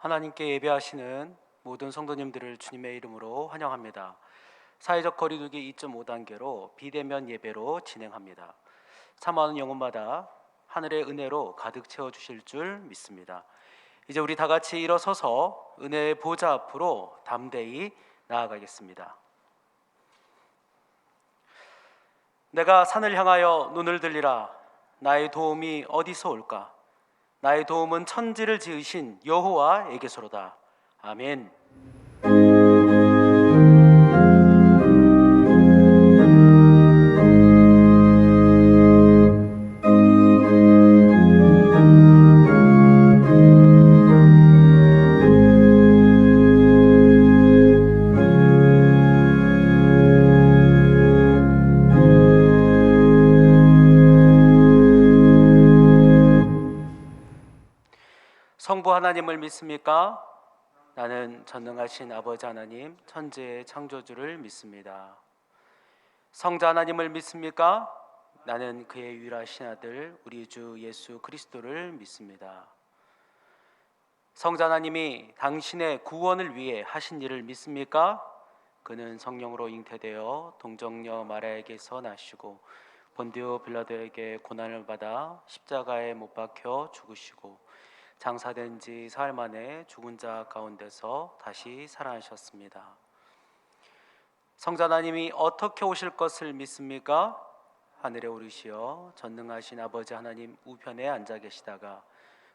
하나님께 예배하시는 모든 성도님들을 주님의 이름으로 환영합니다. 사회적 거리두기 2.5단계로 비대면 예배로 진행합니다. 사모하는 영혼마다 하늘의 은혜로 가득 채워주실 줄 믿습니다. 이제 우리 다 같이 일어서서 은혜의 보좌 앞으로 담대히 나아가겠습니다. 내가 산을 향하여 눈을 들리라. 나의 도움이 어디서 올까? 나의 도움은 천지를 지으신 여호와에게서로다. 아멘. 성부 하나님을 믿습니까? 나는 전능하신 아버지 하나님, 천지의 창조주를 믿습니다. 성자 하나님을 믿습니까? 나는 그의 유일하신 아들 우리 주 예수 그리스도를 믿습니다. 성자 하나님이 당신의 구원을 위해 하신 일을 믿습니까? 그는 성령으로 잉태되어 동정녀 마리아에게서 나시고 본디오 빌라도에게 고난을 받아 십자가에 못 박혀 죽으시고 장사된 지 사흘 만에 죽은 자 가운데서 다시 살아나셨습니다. 성자 하나님이 어떻게 오실 것을 믿습니까? 하늘에 오르시어 전능하신 아버지 하나님 우편에 앉아 계시다가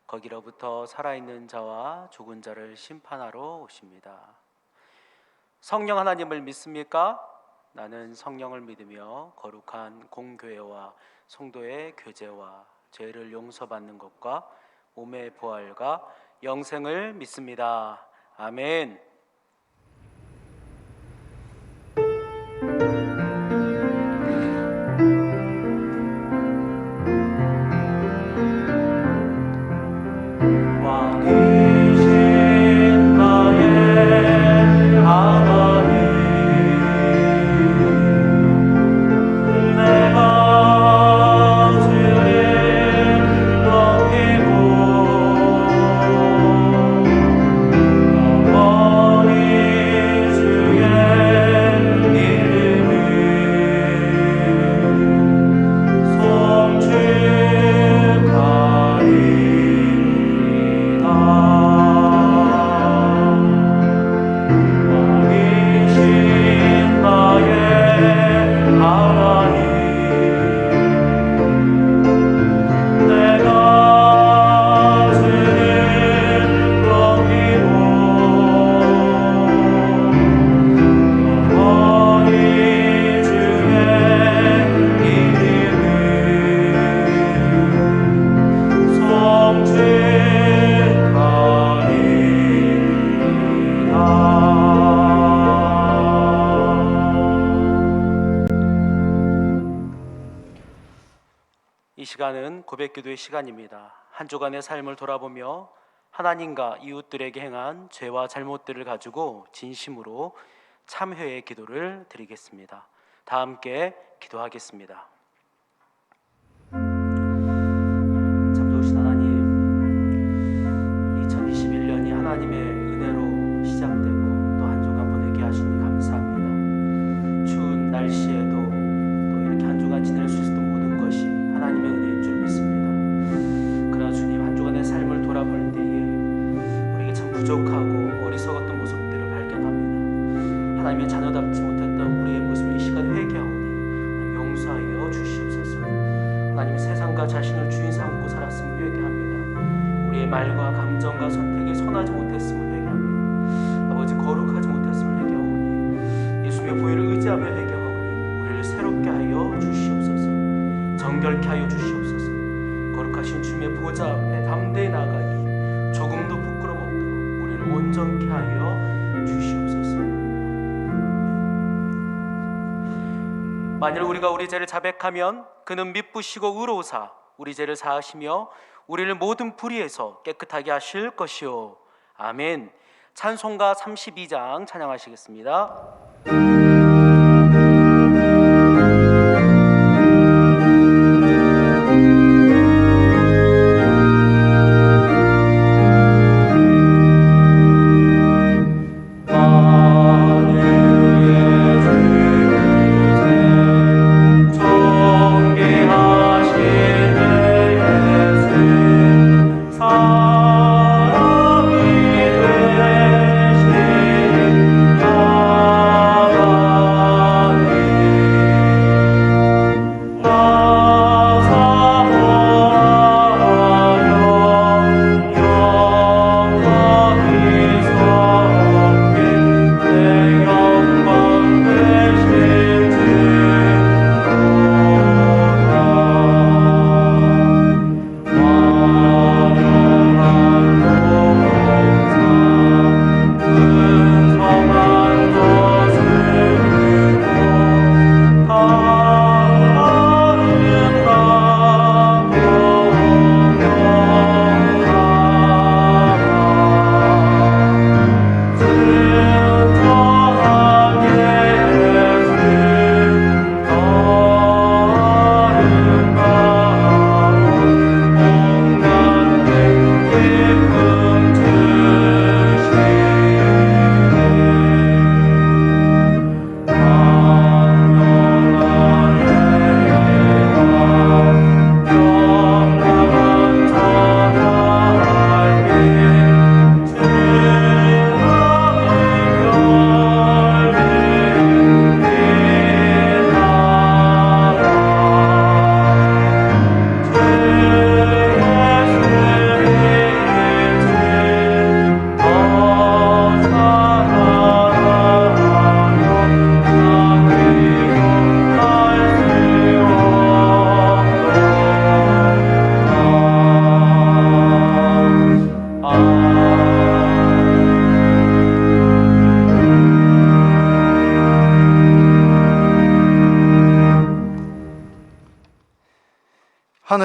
거기로부터 살아있는 자와 죽은 자를 심판하러 오십니다. 성령 하나님을 믿습니까? 나는 성령을 믿으며 거룩한 공교회와 성도의 교제와 죄를 용서받는 것과 몸의 부활과 영생을 믿습니다. 아멘. 왕이신 나의 하나님, 내가 주를 높이고 이 시간은 고백기도의 시간입니다. 한 주간의 삶을 돌아보며 하나님과 이웃들에게 행한 죄와 잘못들을 가지고 진심으로 참회의 기도를 드리겠습니다. 다 함께 기도하겠습니다. 참 좋으신 하나님, 2021년이 하나님의 은혜로 시작되고 또 한 주간 보내게 하시니 감사합니다. 추운 날씨에도 또 이렇게 한 주간 지낼 수 있었던 모든 것이 하나님의 은혜인 줄 믿습니다. 그러나 주님, 한 주간의 삶을 돌아볼 때에 우리에게 참 부족하고 어리석었던 모습들을 발견합니다. 하나님의 자녀답지 못했던 우리의 모습을 이 시간 회개하오니 용서하여 주시옵소서. 하나님, 세상과 자신을 주인 삼고 살았음을 회개합니다. 우리의 말과 감정과 선택에 선하지 못했음을 회개합니다. 아버지, 거룩하지 못했음을 회개하오니 예수님의 보혈을 의지하며 회개하오니 우리를 새롭게 하여 주시옵소서. 정결케 하여 주시옵소서. 거룩하신 주님의 보좌 앞에 담대히 나아가기 조금도 부끄럼 없도록 우리를 온전케 하여 주시옵소서. 만일 우리가 우리 죄를 자백하면 그는 미쁘시고 의로우사 우리 죄를 사하시며 우리를 모든 불의에서 깨끗하게 하실 것이요. 아멘. 찬송가 32장 찬양하시겠습니다.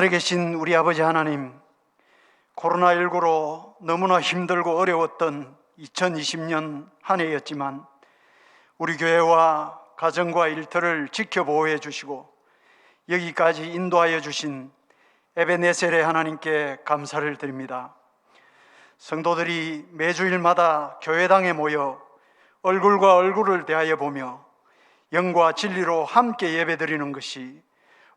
하늘에 계신 우리 아버지 하나님, 코로나19로 너무나 힘들고 어려웠던 2020년 한 해였지만 우리 교회와 가정과 일터를 지켜보호해 주시고 여기까지 인도하여 주신 에베네셀의 하나님께 감사를 드립니다. 성도들이 매주일마다 교회당에 모여 얼굴과 얼굴을 대하여 보며 영과 진리로 함께 예배드리는 것이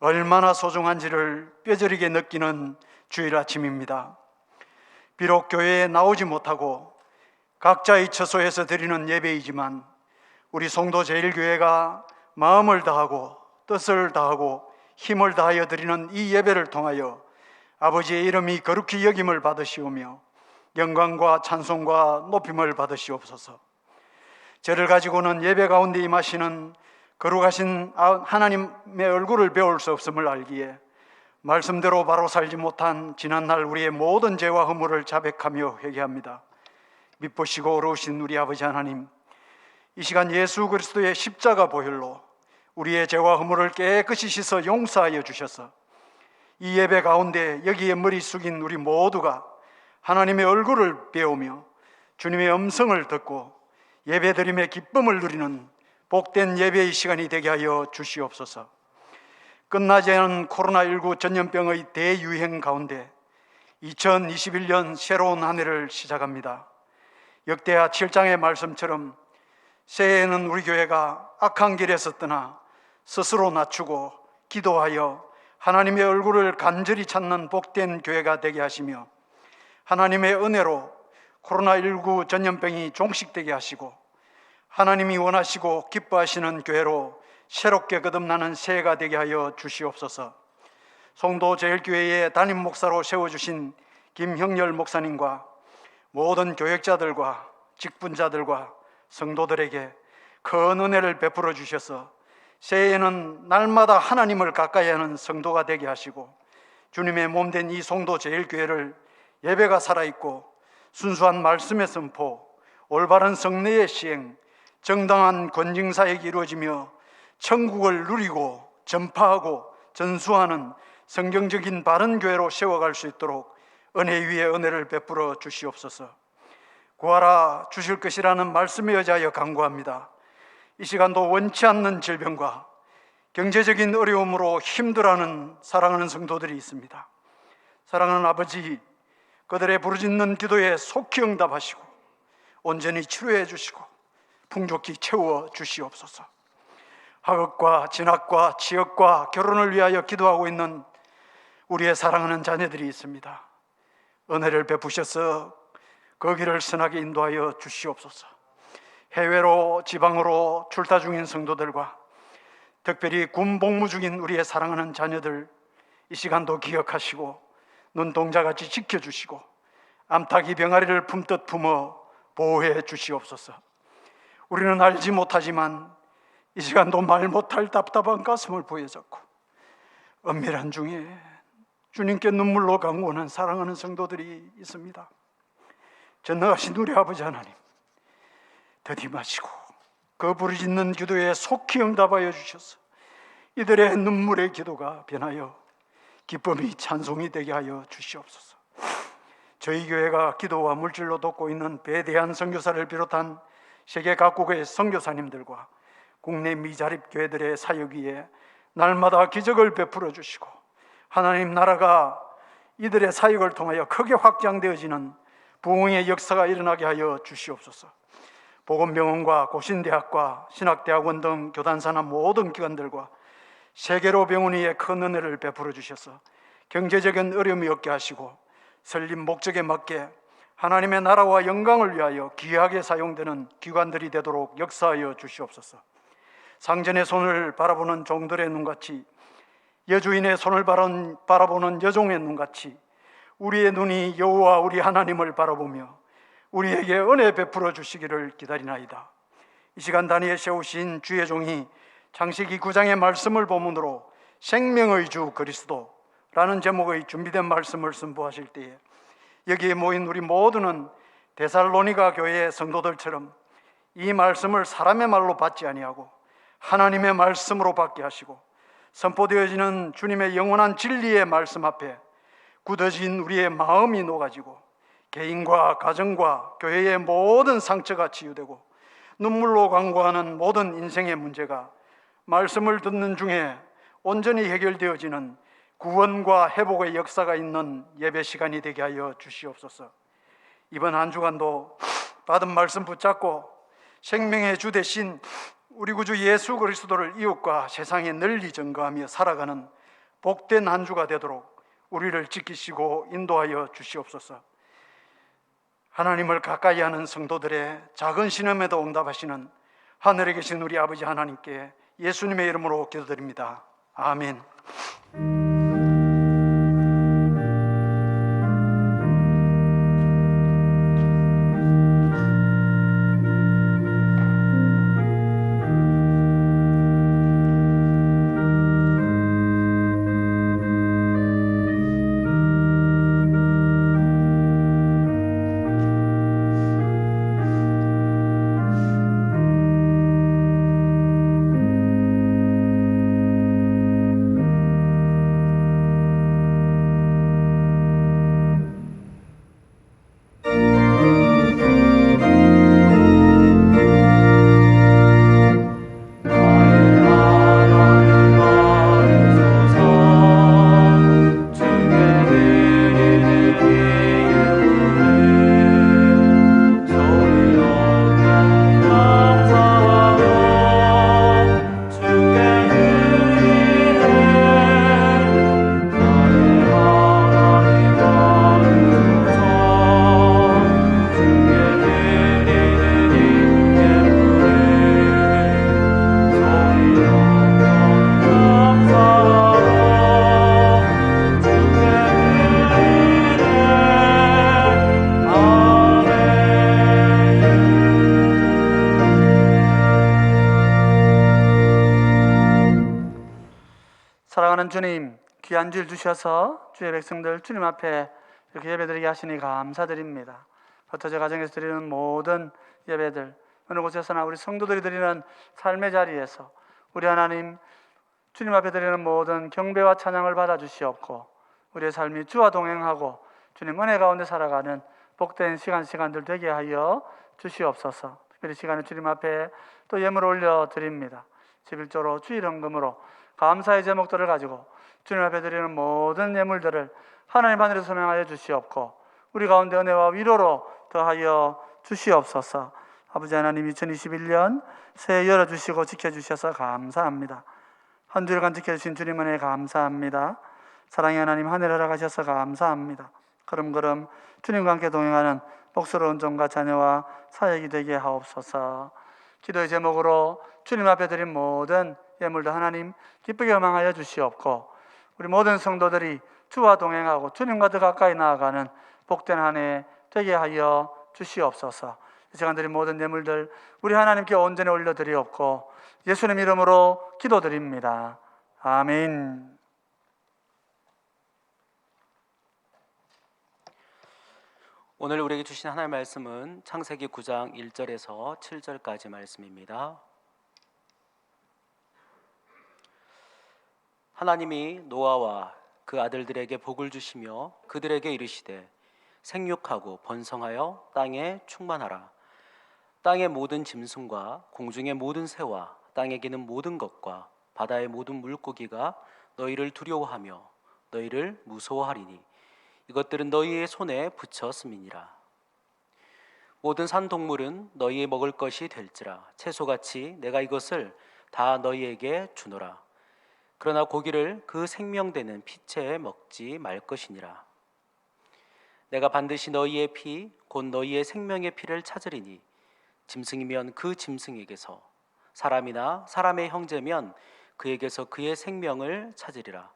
얼마나 소중한지를 뼈저리게 느끼는 주일 아침입니다. 비록 교회에 나오지 못하고 각자의 처소에서 드리는 예배이지만 우리 송도 제일교회가 마음을 다하고 뜻을 다하고 힘을 다하여 드리는 이 예배를 통하여 아버지의 이름이 거룩히 여김을 받으시오며 영광과 찬송과 높임을 받으시옵소서. 저를 가지고는 예배 가운데 임하시는 거룩하신 하나님의 얼굴을 배울 수 없음을 알기에 말씀대로 바로 살지 못한 지난날 우리의 모든 죄와 허물을 자백하며 회개합니다. 미쁘시고 어려우신 우리 아버지 하나님, 이 시간 예수 그리스도의 십자가 보혈로 우리의 죄와 허물을 깨끗이 씻어 용서하여 주셔서 이 예배 가운데 여기에 머리 숙인 우리 모두가 하나님의 얼굴을 배우며 주님의 음성을 듣고 예배드림의 기쁨을 누리는 복된 예배의 시간이 되게 하여 주시옵소서. 끝나지 않은 코로나19 전염병의 대유행 가운데 2021년 새로운 한 해를 시작합니다. 역대하 7장의 말씀처럼 새해에는 우리 교회가 악한 길에서 떠나 스스로 낮추고 기도하여 하나님의 얼굴을 간절히 찾는 복된 교회가 되게 하시며 하나님의 은혜로 코로나19 전염병이 종식되게 하시고 하나님이 원하시고 기뻐하시는 교회로 새롭게 거듭나는 새해가 되게 하여 주시옵소서. 송도 제일교회의 담임 목사로 세워주신 김형렬 목사님과 모든 교역자들과 직분자들과 성도들에게 큰 은혜를 베풀어 주셔서 새해에는 날마다 하나님을 가까이 하는 성도가 되게 하시고 주님의 몸된 이 송도 제일교회를 예배가 살아있고 순수한 말씀의 선포, 올바른 성례의 시행, 정당한 권징사역이 이루어지며 천국을 누리고 전파하고 전수하는 성경적인 바른 교회로 세워갈 수 있도록 은혜 위에 은혜를 베풀어 주시옵소서. 구하라 주실 것이라는 말씀에 의하여 간구합니다. 이 시간도 원치 않는 질병과 경제적인 어려움으로 힘들어하는 사랑하는 성도들이 있습니다. 사랑하는 아버지, 그들의 부르짖는 기도에 속히 응답하시고 온전히 치료해 주시고 풍족히 채워 주시옵소서. 학업과 진학과 취업과 결혼을 위하여 기도하고 있는 우리의 사랑하는 자녀들이 있습니다. 은혜를 베푸셔서 그 길을 선하게 인도하여 주시옵소서. 해외로 지방으로 출타 중인 성도들과 특별히 군 복무 중인 우리의 사랑하는 자녀들 이 시간도 기억하시고 눈동자같이 지켜주시고 암탉이 병아리를 품듯 품어 보호해 주시옵소서. 우리는 알지 못하지만 이 시간도 말 못할 답답한 가슴을 보여줬고 은밀한 중에 주님께 눈물로 간구하는 사랑하는 성도들이 있습니다. 전능하신 우리 아버지 하나님, 더디마시고 그 부르짖는 기도에 속히 응답하여 주셔서 이들의 눈물의 기도가 변하여 기쁨이 찬송이 되게 하여 주시옵소서. 저희 교회가 기도와 물질로 돕고 있는 배대한 선교사를 비롯한 세계 각국의 선교사님들과 국내 미자립 교회들의 사역 위에 날마다 기적을 베풀어 주시고 하나님 나라가 이들의 사역을 통하여 크게 확장되어지는 부흥의 역사가 일어나게 하여 주시옵소서. 보건병원과 고신대학과 신학대학원 등 교단산하 모든 기관들과 세계로 병원 위에 큰 은혜를 베풀어 주셔서 경제적인 어려움이 없게 하시고 설립 목적에 맞게 하나님의 나라와 영광을 위하여 귀하게 사용되는 기관들이 되도록 역사하여 주시옵소서. 상전의 손을 바라보는 종들의 눈같이 여주인의 손을 바라보는 여종의 눈같이 우리의 눈이 여호와 우리 하나님을 바라보며 우리에게 은혜 베풀어 주시기를 기다리나이다. 이 시간 단위에 세우신 주의 종이 창세기 9장의 말씀을 본문으로 생명의 주 그리스도라는 제목의 준비된 말씀을 선포하실 때에 여기에 모인 우리 모두는 데살로니가 교회의 성도들처럼 이 말씀을 사람의 말로 받지 아니하고 하나님의 말씀으로 받게 하시고 선포되어지는 주님의 영원한 진리의 말씀 앞에 굳어진 우리의 마음이 녹아지고 개인과 가정과 교회의 모든 상처가 치유되고 눈물로 강구하는 모든 인생의 문제가 말씀을 듣는 중에 온전히 해결되어지는 구원과 회복의 역사가 있는 예배 시간이 되게 하여 주시옵소서. 이번 한 주간도 받은 말씀 붙잡고 생명의 주 대신 우리 구주 예수 그리스도를 이웃과 세상에 널리 전거하며 살아가는 복된 한 주가 되도록 우리를 지키시고 인도하여 주시옵소서. 하나님을 가까이 하는 성도들의 작은 신음에도 응답하시는 하늘에 계신 우리 아버지 하나님께 예수님의 이름으로 기도드립니다. 아멘. 사랑하는 주님, 귀한 주일 주셔서 주의 백성들 주님 앞에 이렇게 예배드리게 하시니 감사드립니다. 흩어져 가정에서 드리는 모든 예배들, 어느 곳에서나 우리 성도들이 드리는 삶의 자리에서 우리 하나님 주님 앞에 드리는 모든 경배와 찬양을 받아주시옵고 우리의 삶이 주와 동행하고 주님 은혜 가운데 살아가는 복된 시간들 되게 하여 주시옵소서. 특별히 시간에 주님 앞에 또 예물을 올려드립니다. 11조로 주일헌금으로 감사의 제목들을 가지고 주님 앞에 드리는 모든 예물들을 하나님 하늘에서 소명하여 주시옵고 우리 가운데 은혜와 위로로 더하여 주시옵소서. 아버지 하나님 2021년 새해 열어주시고 지켜주셔서 감사합니다. 한 주일간 지켜주신 주님 은혜 감사합니다. 사랑의 하나님 하늘 허락하셔서 감사합니다. 걸음걸음 주님과 함께 동행하는 복스러운 종과 자녀와 사역이 되게 하옵소서. 기도의 제목으로 주님 앞에 드린 모든 예물도 하나님 기쁘게 음행하여 주시옵고 우리 모든 성도들이 주와 동행하고 주님과 더 가까이 나아가는 복된 한 해 되게 하여 주시옵소서. 이 시간 드린 모든 예물들 우리 하나님께 온전히 올려드리옵고 예수님 이름으로 기도드립니다. 아멘. 오늘 우리에게 주신 하나님의 말씀은 창세기 9장 1절에서 7절까지 말씀입니다. 하나님이 노아와 그 아들들에게 복을 주시며 그들에게 이르시되 생육하고 번성하여 땅에 충만하라. 땅의 모든 짐승과 공중의 모든 새와 땅에 기는 모든 것과 바다의 모든 물고기가 너희를 두려워하며 너희를 무서워하리니 이것들은 너희의 손에 붙였음이니라. 모든 산 동물은 너희의 먹을 것이 될지라. 채소같이 내가 이것을 다 너희에게 주노라. 그러나 고기를 그 생명되는 피채에 먹지 말 것이니라. 내가 반드시 너희의 피 곧 너희의 생명의 피를 찾으리니 짐승이면 그 짐승에게서 사람이나 사람의 형제면 그에게서 그의 생명을 찾으리라.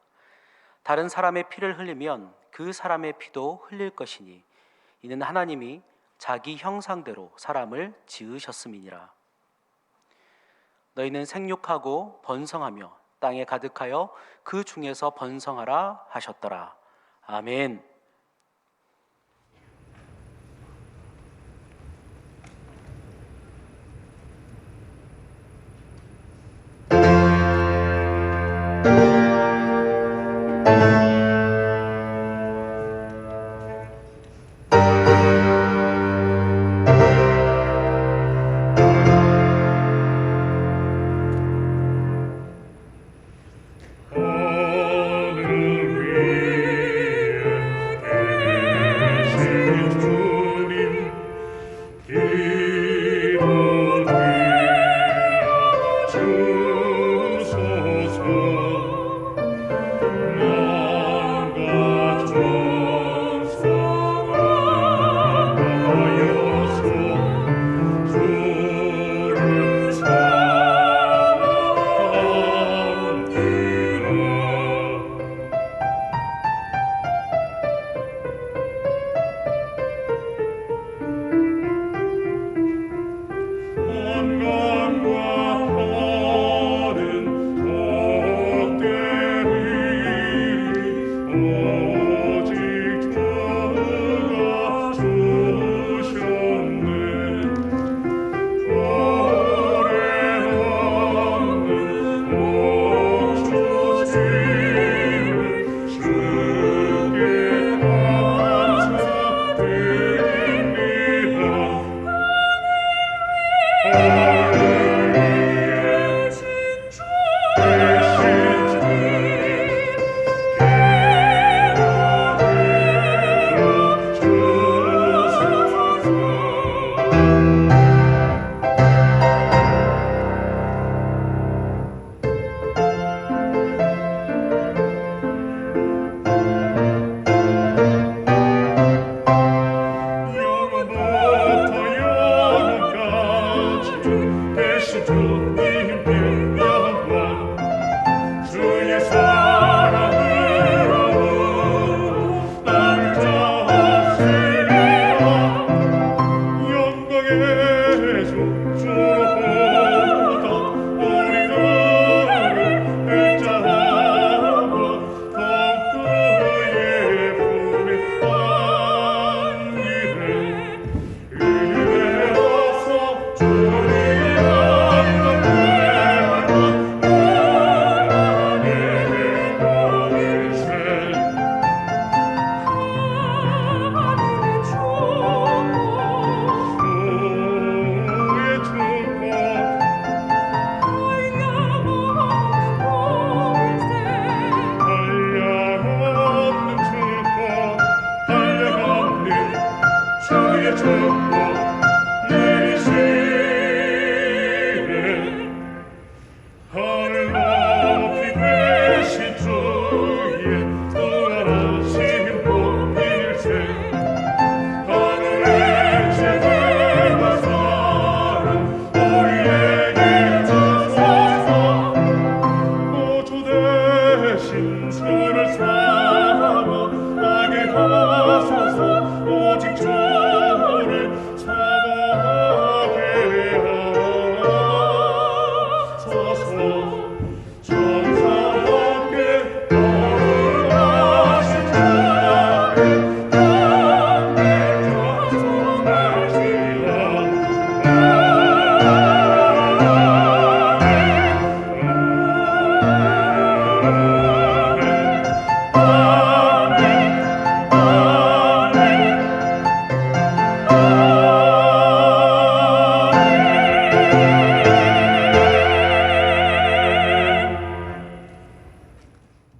다른 사람의 피를 흘리면 그 사람의 피도 흘릴 것이니 이는 하나님이 자기 형상대로 사람을 지으셨음이니라. 너희는 생육하고 번성하며 땅에 가득하여 그 중에서 번성하라 하셨더라. 아멘.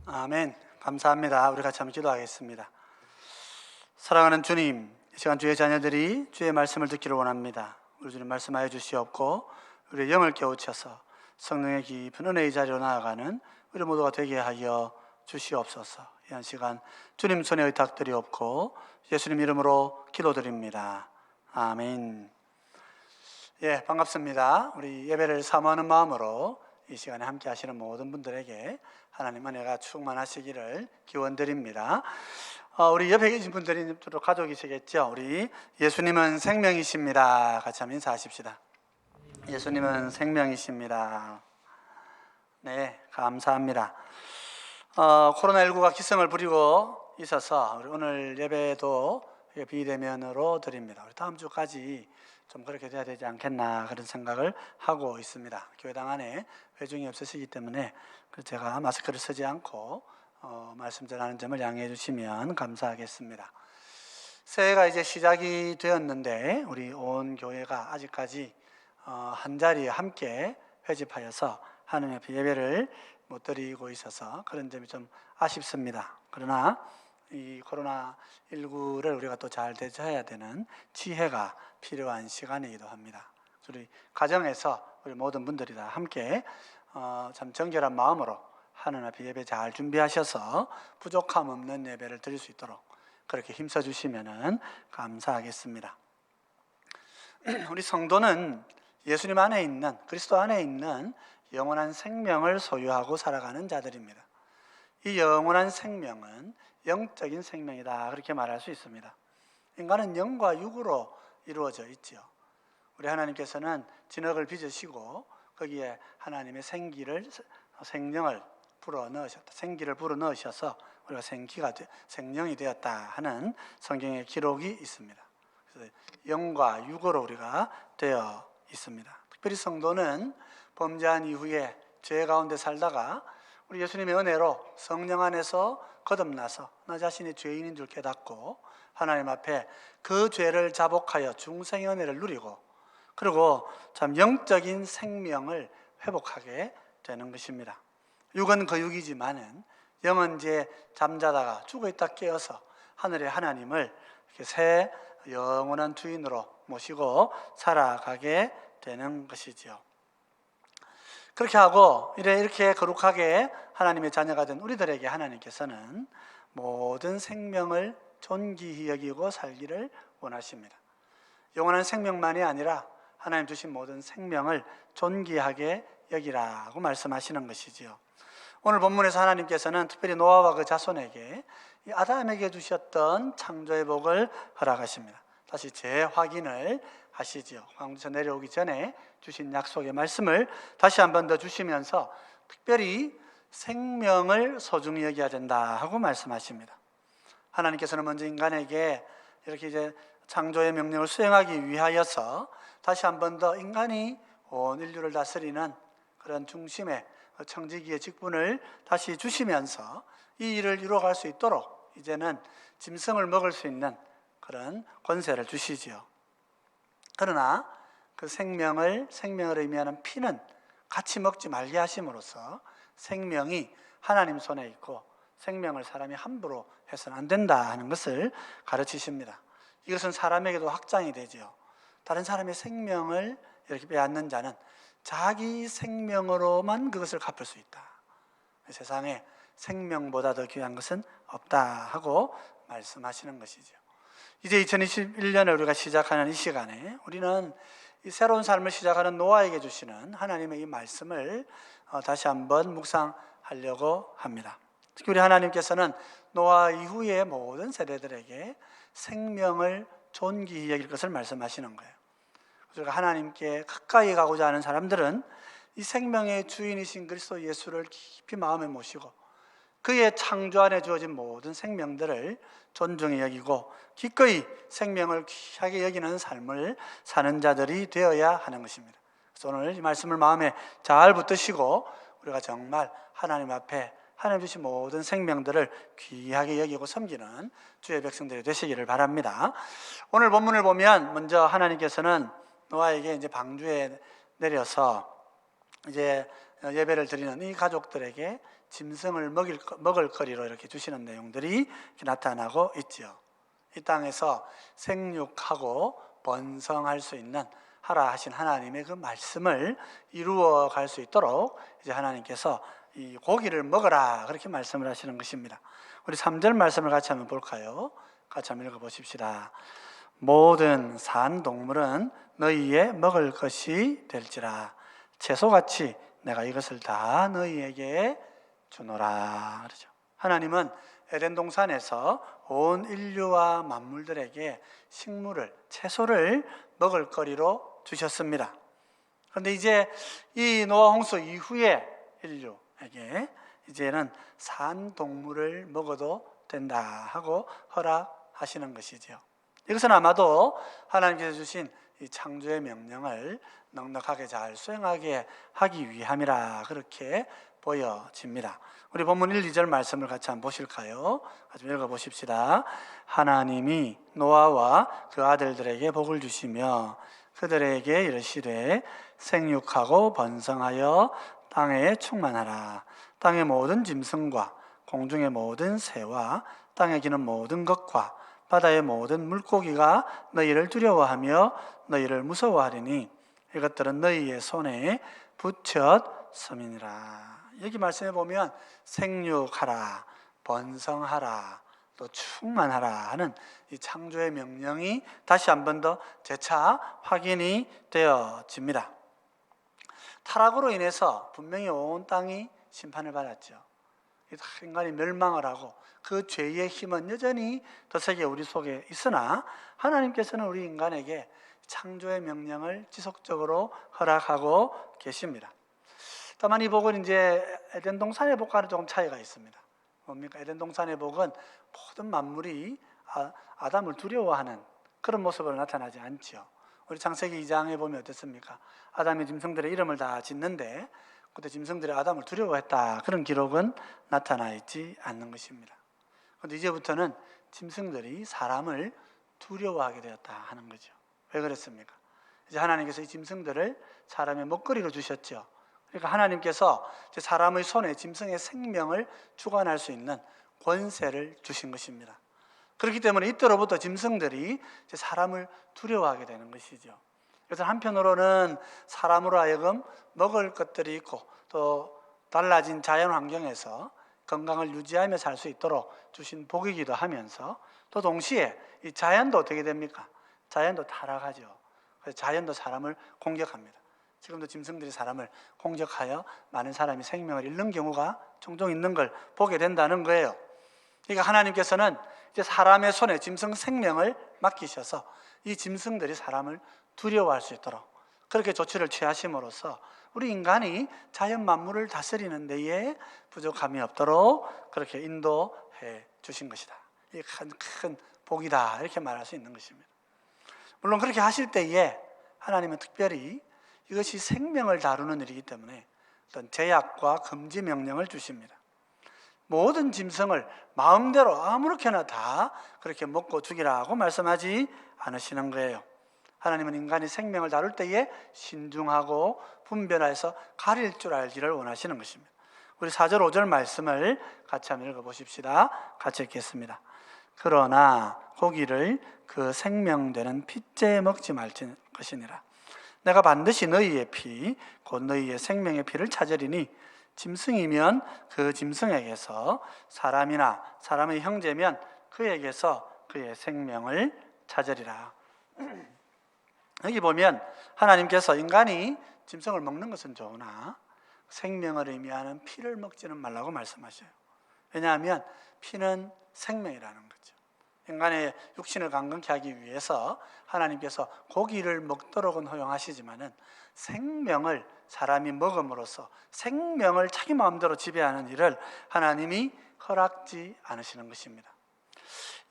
아멘. 감사합니다. 우리 같이 한번 기도하겠습니다. 사랑하는 주님, 이 시간 주의 자녀들이 주의 말씀을 듣기를 원합니다. 우리 주님 말씀하여 주시옵고 우리의 영을 깨우쳐서 성령의 깊은 은혜의 자리로 나아가는 우리 모두가 되게 하여 주시옵소서. 이 한 시간 주님 손에 의탁드리옵고 예수님 이름으로 기도드립니다. 아멘. 예, 반갑습니다. 우리 예배를 사모하는 마음으로 이 시간에 함께 하시는 모든 분들에게 하나님 은혜가 충만하시기를 기원드립니다. 우리 옆에 계신 분들이 또 가족이시겠죠? 우리 예수님은 생명이십니다. 같이 한번 인사하십시다. 예수님은 생명이십니다. 네, 감사합니다. 코로나19가 기승을 부리고 있어서 우리 오늘 예배도 비대면으로 드립니다. 우리 다음 주까지 좀 그렇게 돼야 되지 않겠나 그런 생각을 하고 있습니다. 교회당 안에 회중이 없으시기 때문에 제가 마스크를 쓰지 않고 말씀 전하는 점을 양해해 주시면 감사하겠습니다. 새해가 이제 시작이 되었는데 우리 온 교회가 아직까지 한 자리에 함께 회집하여서 하나님 앞에 예배를 못 드리고 있어서 그런 점이 좀 아쉽습니다. 그러나 이 코로나19를 우리가 또 잘 대처해야 되는 지혜가 필요한 시간이기도 합니다. 우리 가정에서 우리 모든 분들이 다 함께 참 정결한 마음으로 하나님 앞에 예배 잘 준비하셔서 부족함 없는 예배를 드릴 수 있도록 그렇게 힘써 주시면 감사하겠습니다. 우리 성도는 예수님 안에 있는, 그리스도 안에 있는 영원한 생명을 소유하고 살아가는 자들입니다. 이 영원한 생명은 영적인 생명이다 그렇게 말할 수 있습니다. 인간은 영과 육으로 이루어져 있죠. 우리 하나님께서는 진흙을 빚으시고 거기에 하나님의 생명을 불어 넣으셨다. 생기를 불어 넣으셔서 우리가 생명이 되었다 하는 성경의 기록이 있습니다. 그래서 영과 육으로 우리가 되어 있습니다. 특별히 성도는 범죄한 이후에 죄 가운데 살다가 우리 예수님의 은혜로 성령 안에서 거듭나서 나 자신이 죄인인 줄 깨닫고 하나님 앞에 그 죄를 자복하여 중생의 은혜를 누리고 그리고 참 영적인 생명을 회복하게 되는 것입니다. 육은 그 육이지만은 영은 이제 잠자다가 죽어있다 깨어서 하늘의 하나님을 이렇게 새 영원한 주인으로 모시고 살아가게 되는 것이지요. 그렇게 하고 이렇게 거룩하게 하나님의 자녀가 된 우리들에게 하나님께서는 모든 생명을 존귀히 여기고 살기를 원하십니다. 영원한 생명만이 아니라 하나님 주신 모든 생명을 존귀하게 여기라고 말씀하시는 것이지요. 오늘 본문에서 하나님께서는 특별히 노아와 그 자손에게 이 아담에게 주셨던 창조의 복을 허락하십니다. 다시 재확인을 하시지요. 광주에서 내려오기 전에 주신 약속의 말씀을 다시 한 번 더 주시면서 특별히 생명을 소중히 여겨야 된다 하고 말씀하십니다. 하나님께서는 먼저 인간에게 이렇게 이제 창조의 명령을 수행하기 위하여서 다시 한 번 더 인간이 온 인류를 다스리는 그런 중심의 청지기의 직분을 다시 주시면서 이 일을 이루어갈 수 있도록 이제는 짐승을 먹을 수 있는 그런 권세를 주시지요. 그러나 그 생명을 의미하는 피는 같이 먹지 말게 하심으로써 생명이 하나님 손에 있고 생명을 사람이 함부로 해서는 안 된다 하는 것을 가르치십니다. 이것은 사람에게도 확장이 되죠. 다른 사람의 생명을 이렇게 빼앗는 자는 자기 생명으로만 그것을 갚을 수 있다. 세상에 생명보다 더 귀한 것은 없다 하고 말씀하시는 것이죠. 이제 2021년에 우리가 시작하는 이 시간에 우리는 이 새로운 삶을 시작하는 노아에게 주시는 하나님의 이 말씀을 다시 한번 묵상하려고 합니다. 특히 우리 하나님께서는 노아 이후의 모든 세대들에게 생명을 존귀히 여길 것을 말씀하시는 거예요. 우리가 하나님께 가까이 가고자 하는 사람들은 이 생명의 주인이신 그리스도 예수를 깊이 마음에 모시고 그의 창조 안에 주어진 모든 생명들을 존중히 여기고 기꺼이 생명을 귀하게 여기는 삶을 사는 자들이 되어야 하는 것입니다. 그래서 오늘 이 말씀을 마음에 잘 붙드시고 우리가 정말 하나님 앞에 하나님 주신 모든 생명들을 귀하게 여기고 섬기는 주의 백성들이 되시기를 바랍니다. 오늘 본문을 보면 먼저 하나님께서는 노아에게 이제 방주에 내려서 이제 예배를 드리는 이 가족들에게 짐승을 먹을 거리로 이렇게 주시는 내용들이 이렇게 나타나고 있죠. 이 땅에서 생육하고 번성할 수 있는 하라 하신 하나님의 그 말씀을 이루어 갈 수 있도록 이제 하나님께서 이 고기를 먹어라 그렇게 말씀을 하시는 것입니다. 우리 3절 말씀을 같이 한번 볼까요? 같이 한번 읽어보십시다. 모든 산 동물은 너희의 먹을 것이 될지라 채소같이 내가 이것을 다 너희에게 주노라 그러죠. 하나님은 에덴 동산에서 온 인류와 만물들에게 식물을, 채소를 먹을 거리로 주셨습니다. 그런데 이제 이 노아 홍수 이후에 인류에게 이제는 산 동물을 먹어도 된다 하고 허락하시는 것이죠. 이것은 아마도 하나님께서 주신 이 창조의 명령을 넉넉하게 잘 수행하게 하기 위함이라 그렇게 보여집니다. 우리 본문 1, 2절 말씀을 같이 한번 보실까요? 같이 읽어보십시다. 하나님이 노아와 그 아들들에게 복을 주시며 그들에게 이르시되 생육하고 번성하여 땅에 충만하라. 땅의 모든 짐승과 공중의 모든 새와 땅에 기는 모든 것과 바다의 모든 물고기가 너희를 두려워하며 너희를 무서워하리니 이것들은 너희의 손에 붙였음이니라. 여기 말씀해 보면 생육하라, 번성하라, 또 충만하라 하는 이 창조의 명령이 다시 한 번 더 재차 확인이 되어집니다. 타락으로 인해서 분명히 온 땅이 심판을 받았죠. 인간이 멸망을 하고 그 죄의 힘은 여전히 더세게 우리 속에 있으나 하나님께서는 우리 인간에게 창조의 명령을 지속적으로 허락하고 계십니다. 다만 이 복은 이제 에덴 동산의 복과는 조금 차이가 있습니다. 뭡니까? 에덴 동산의 복은 모든 만물이 아담을 두려워하는 그런 모습으로 나타나지 않죠. 우리 창세기 2장에 보면 어떻습니까? 아담이 짐승들의 이름을 다 짓는데 그때 짐승들이 아담을 두려워했다 그런 기록은 나타나 있지 않는 것입니다. 그런데 이제부터는 짐승들이 사람을 두려워하게 되었다 하는 거죠. 왜 그랬습니까? 이제 하나님께서 이 짐승들을 사람의 먹거리로 주셨죠. 그러니까 하나님께서 사람의 손에 짐승의 생명을 주관할 수 있는 권세를 주신 것입니다. 그렇기 때문에 이때로부터 짐승들이 사람을 두려워하게 되는 것이죠. 그래서 한편으로는 사람으로 하여금 먹을 것들이 있고 또 달라진 자연 환경에서 건강을 유지하며 살 수 있도록 주신 복이기도 하면서 또 동시에 이 자연도 어떻게 됩니까? 자연도 타락하죠. 그래서 자연도 사람을 공격합니다. 지금도 짐승들이 사람을 공격하여 많은 사람이 생명을 잃는 경우가 종종 있는 걸 보게 된다는 거예요. 그러니까 하나님께서는 이제 사람의 손에 짐승 생명을 맡기셔서 이 짐승들이 사람을 두려워할 수 있도록 그렇게 조치를 취하심으로써 우리 인간이 자연 만물을 다스리는 데에 부족함이 없도록 그렇게 인도해 주신 것이다. 이게 큰 복이다 이렇게 말할 수 있는 것입니다. 물론 그렇게 하실 때에 하나님은 특별히 이것이 생명을 다루는 일이기 때문에 어떤 제약과 금지 명령을 주십니다. 모든 짐승을 마음대로 아무렇게나 다 그렇게 먹고 죽이라고 말씀하지 않으시는 거예요. 하나님은 인간이 생명을 다룰 때에 신중하고 분별해서 가릴 줄 알기를 원하시는 것입니다. 우리 4절 5절 말씀을 같이 한번 읽어보십시다. 같이 읽겠습니다. 그러나 고기를 그 생명되는 핏째 먹지 말 것이니라. 내가 반드시 너희의 피 곧 너희의 생명의 피를 찾으리니 짐승이면 그 짐승에게서 사람이나 사람의 형제면 그에게서 그의 생명을 찾으리라. 여기 보면 하나님께서 인간이 짐승을 먹는 것은 좋으나 생명을 의미하는 피를 먹지는 말라고 말씀하셔요. 왜냐하면 피는 생명이라는 거죠. 인간의 육신을 강건케 하기 위해서 하나님께서 고기를 먹도록은 허용하시지만은 생명을 사람이 먹음으로써 생명을 자기 마음대로 지배하는 일을 하나님이 허락지 않으시는 것입니다.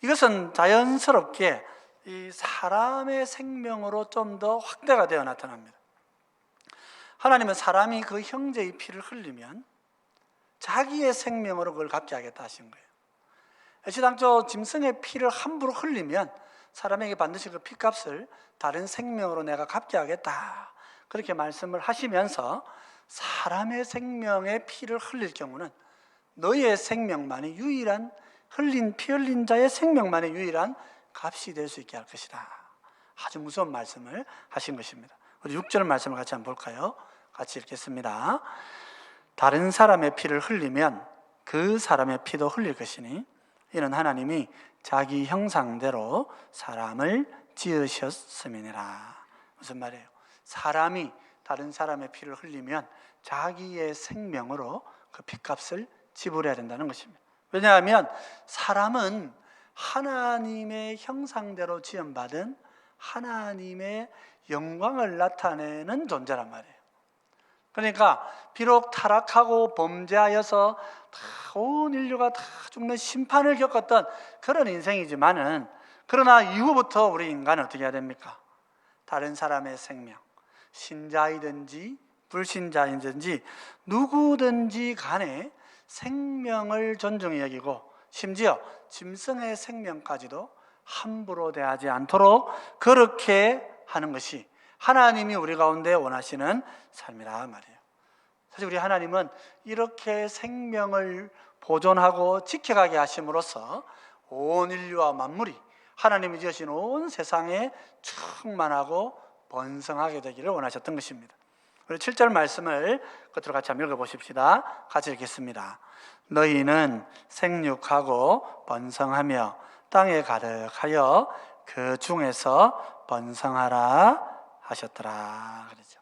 이것은 자연스럽게 이 사람의 생명으로 좀 더 확대가 되어 나타납니다. 하나님은 사람이 그 형제의 피를 흘리면 자기의 생명으로 그걸 갚게 하겠다 하신 거예요. 애시당초 짐승의 피를 함부로 흘리면 사람에게 반드시 그 피값을 다른 생명으로 내가 갚게 하겠다, 그렇게 말씀을 하시면서 사람의 생명의 피를 흘릴 경우는 너의 생명만이 유일한 피 흘린 자의 생명만이 유일한 값이 될 수 있게 할 것이다. 아주 무서운 말씀을 하신 것입니다. 우리 6절 말씀을 같이 한번 볼까요? 같이 읽겠습니다. 다른 사람의 피를 흘리면 그 사람의 피도 흘릴 것이니 이는 하나님이 자기 형상대로 사람을 지으셨음이니라. 무슨 말이에요? 사람이 다른 사람의 피를 흘리면 자기의 생명으로 그 피값을 지불해야 된다는 것입니다. 왜냐하면 사람은 하나님의 형상대로 지음받은 하나님의 영광을 나타내는 존재란 말이에요. 그러니까 비록 타락하고 범죄하여서 온 인류가 다 죽는 심판을 겪었던 그런 인생이지만은, 그러나 이후부터 우리 인간은 어떻게 해야 됩니까? 다른 사람의 생명, 신자이든지 불신자이든지 누구든지 간에 생명을 존중히 여기고 심지어 짐승의 생명까지도 함부로 대하지 않도록 그렇게 하는 것이 하나님이 우리 가운데 원하시는 삶이라 말이에요. 사실 우리 하나님은 이렇게 생명을 보존하고 지켜가게 하심으로써 온 인류와 만물이 하나님이 지으신 온 세상에 충만하고 번성하게 되기를 원하셨던 것입니다. 우리 7절 말씀을 끝으로 같이 한번 읽어보십시다. 같이 읽겠습니다. 너희는 생육하고 번성하며 땅에 가득하여 그 중에서 번성하라 하셨더라. 그러죠.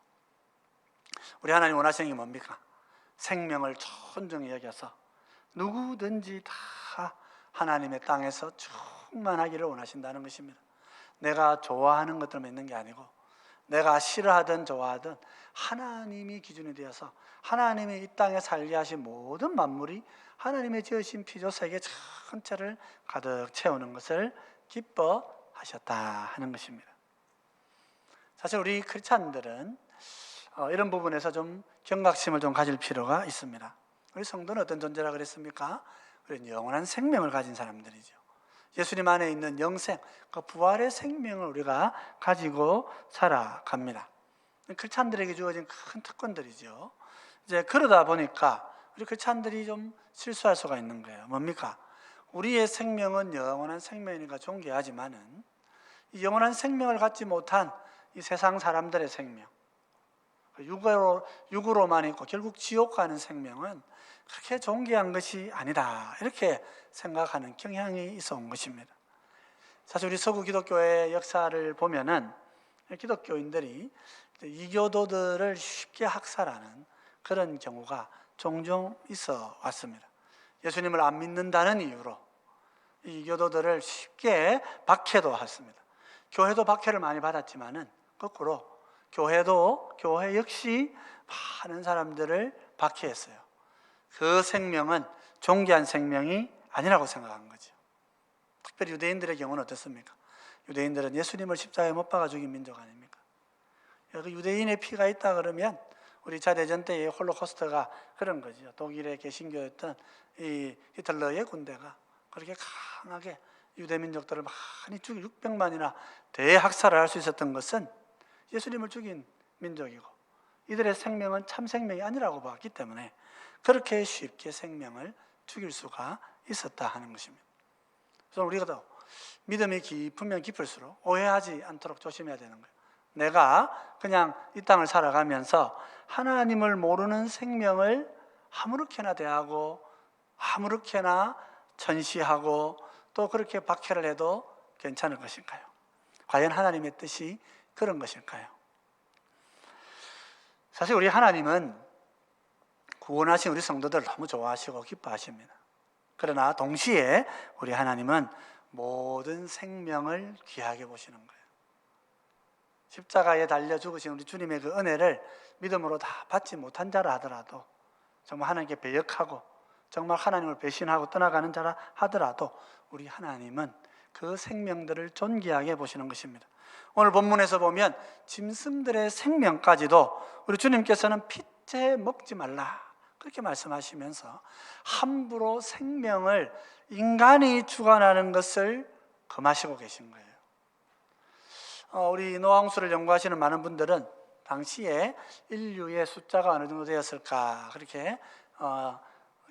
우리 하나님 원하시는 게 뭡니까? 생명을 존중히 여겨서 누구든지 다 하나님의 땅에서 충만하기를 원하신다는 것입니다. 내가 좋아하는 것들만 있는 게 아니고 내가 싫어하든 좋아하든 하나님이 기준이 되어서 하나님이 이 땅에 살게 하신 모든 만물이 하나님의 지으신 피조 세계 전체를 가득 채우는 것을 기뻐하셨다 하는 것입니다. 사실 우리 크리스찬들은 이런 부분에서 좀 경각심을 좀 가질 필요가 있습니다. 우리 성도는 어떤 존재라 그랬습니까? 우리는 영원한 생명을 가진 사람들이죠. 예수님 안에 있는 영생, 그 부활의 생명을 우리가 가지고 살아갑니다. 크리스찬들에게 주어진 큰 특권들이죠. 이제 그러다 보니까 우리 크리스찬들이 좀 실수할 수가 있는 거예요. 뭡니까? 우리의 생명은 영원한 생명이니까 존귀하지만은 이 영원한 생명을 갖지 못한 이 세상 사람들의 생명, 육으로만 있고 결국 지옥 가는 생명은 그렇게 존귀한 것이 아니다, 이렇게 생각하는 경향이 있어 온 것입니다. 사실 우리 서구 기독교의 역사를 보면은 기독교인들이 이교도들을 쉽게 학살하는 그런 경우가 종종 있어 왔습니다. 예수님을 안 믿는다는 이유로 이교도들을 쉽게 박해도 했습니다. 교회도 박해를 많이 받았지만은 거꾸로 교회 역시 많은 사람들을 박해했어요. 그 생명은 존귀한 생명이 아니라고 생각한 거죠. 특별히 유대인들의 경우는 어떻습니까? 유대인들은 예수님을 십자가에 못 박아 죽인 민족 아닙니까? 그 유대인의 피가 있다 그러면 우리 2차 대전 때의 홀로코스트가 그런 거죠. 독일의 개신교였던 이 히틀러의 군대가 그렇게 강하게 유대 민족들을 많이 죽이 600만이나 대학살을 할 수 있었던 것은 예수님을 죽인 민족이고 이들의 생명은 참 생명이 아니라고 봤기 때문에 그렇게 쉽게 생명을 죽일 수가 있었다 하는 것입니다. 그래서 우리가 믿음이 깊으면 깊을수록 오해하지 않도록 조심해야 되는 거예요. 내가 그냥 이 땅을 살아가면서 하나님을 모르는 생명을 아무렇게나 대하고 아무렇게나 전시하고 또 그렇게 박해를 해도 괜찮을 것인가요? 과연 하나님의 뜻이 그런 것일까요? 사실 우리 하나님은 구원하신 우리 성도들을 너무 좋아하시고 기뻐하십니다. 그러나 동시에 우리 하나님은 모든 생명을 귀하게 보시는 거예요. 십자가에 달려 죽으신 우리 주님의 그 은혜를 믿음으로 다 받지 못한 자라 하더라도, 정말 하나님께 배역하고 정말 하나님을 배신하고 떠나가는 자라 하더라도 우리 하나님은 그 생명들을 존귀하게 보시는 것입니다. 오늘 본문에서 보면 짐승들의 생명까지도 우리 주님께서는 핏째 먹지 말라 그렇게 말씀하시면서 함부로 생명을 인간이 주관하는 것을 금하시고 계신 거예요. 우리 노아홍수를 연구하시는 많은 분들은 당시에 인류의 숫자가 어느 정도 되었을까 그렇게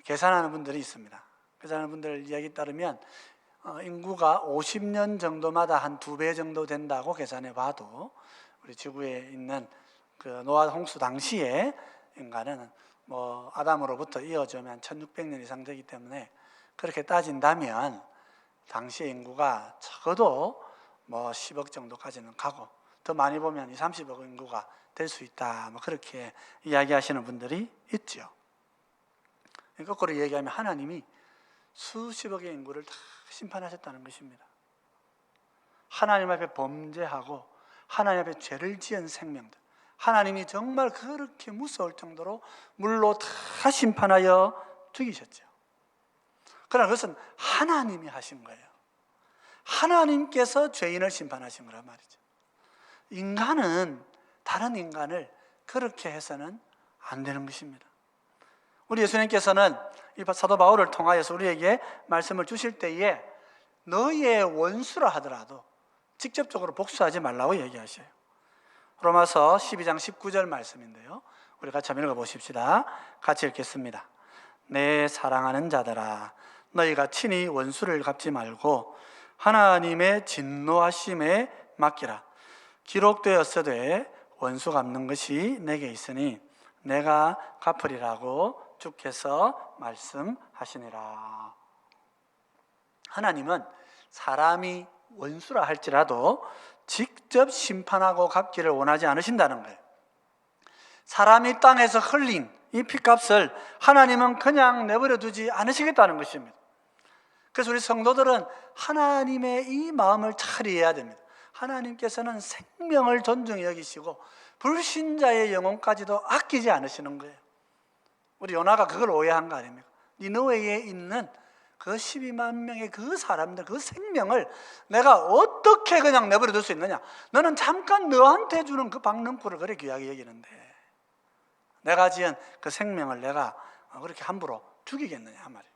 계산하는 분들이 있습니다. 계산하는 분들 이야기에 따르면 인구가 50년 정도마다 한 2배 정도 된다고 계산해 봐도 우리 지구에 있는 그 노아 홍수 당시에 인간은 아담으로부터 이어지면 1600년 이상 되기 때문에 그렇게 따진다면 당시의 인구가 적어도 10억 정도까지는 가고 더 많이 보면 30억 인구가 될 수 있다 그렇게 이야기하시는 분들이 있죠. 거꾸로 얘기하면 하나님이 수십억의 인구를 다 심판하셨다는 것입니다. 하나님 앞에 범죄하고 하나님 앞에 죄를 지은 생명들, 하나님이 정말 그렇게 무서울 정도로 물로 다 심판하여 죽이셨죠. 그러나 그것은 하나님이 하신 거예요. 하나님께서 죄인을 심판하신 거란 말이죠. 인간은 다른 인간을 그렇게 해서는 안 되는 것입니다. 우리 예수님께서는 이 사도 바울을 통하여서 우리에게 말씀을 주실 때에 너희의 원수라 하더라도 직접적으로 복수하지 말라고 얘기하셔요. 로마서 12장 19절 말씀인데요, 우리 같이 한번 읽어보십시다. 같이 읽겠습니다. 내 사랑하는 자들아, 너희가 친히 원수를 갚지 말고 하나님의 진노하심에 맡기라. 기록되었으되 원수 갚는 것이 내게 있으니 내가 갚으리라고 주께서 말씀하시니라. 하나님은 사람이 원수라 할지라도 직접 심판하고 갚기를 원하지 않으신다는 거예요. 사람이 땅에서 흘린 이 피값을 하나님은 그냥 내버려 두지 않으시겠다는 것입니다. 그래서 우리 성도들은 하나님의 이 마음을 잘 이해해야 됩니다. 하나님께서는 생명을 존중히 여기시고 불신자의 영혼까지도 아끼지 않으시는 거예요. 우리 요나가 그걸 오해한 거 아닙니까? 니느웨에 있는 그 12만 명의 그 사람들, 그 생명을 내가 어떻게 그냥 내버려 둘 수 있느냐? 너는 잠깐 너한테 주는 그 박능포를 그렇게 귀하게 여기는데 내가 지은 그 생명을 내가 그렇게 함부로 죽이겠느냐 말이에요.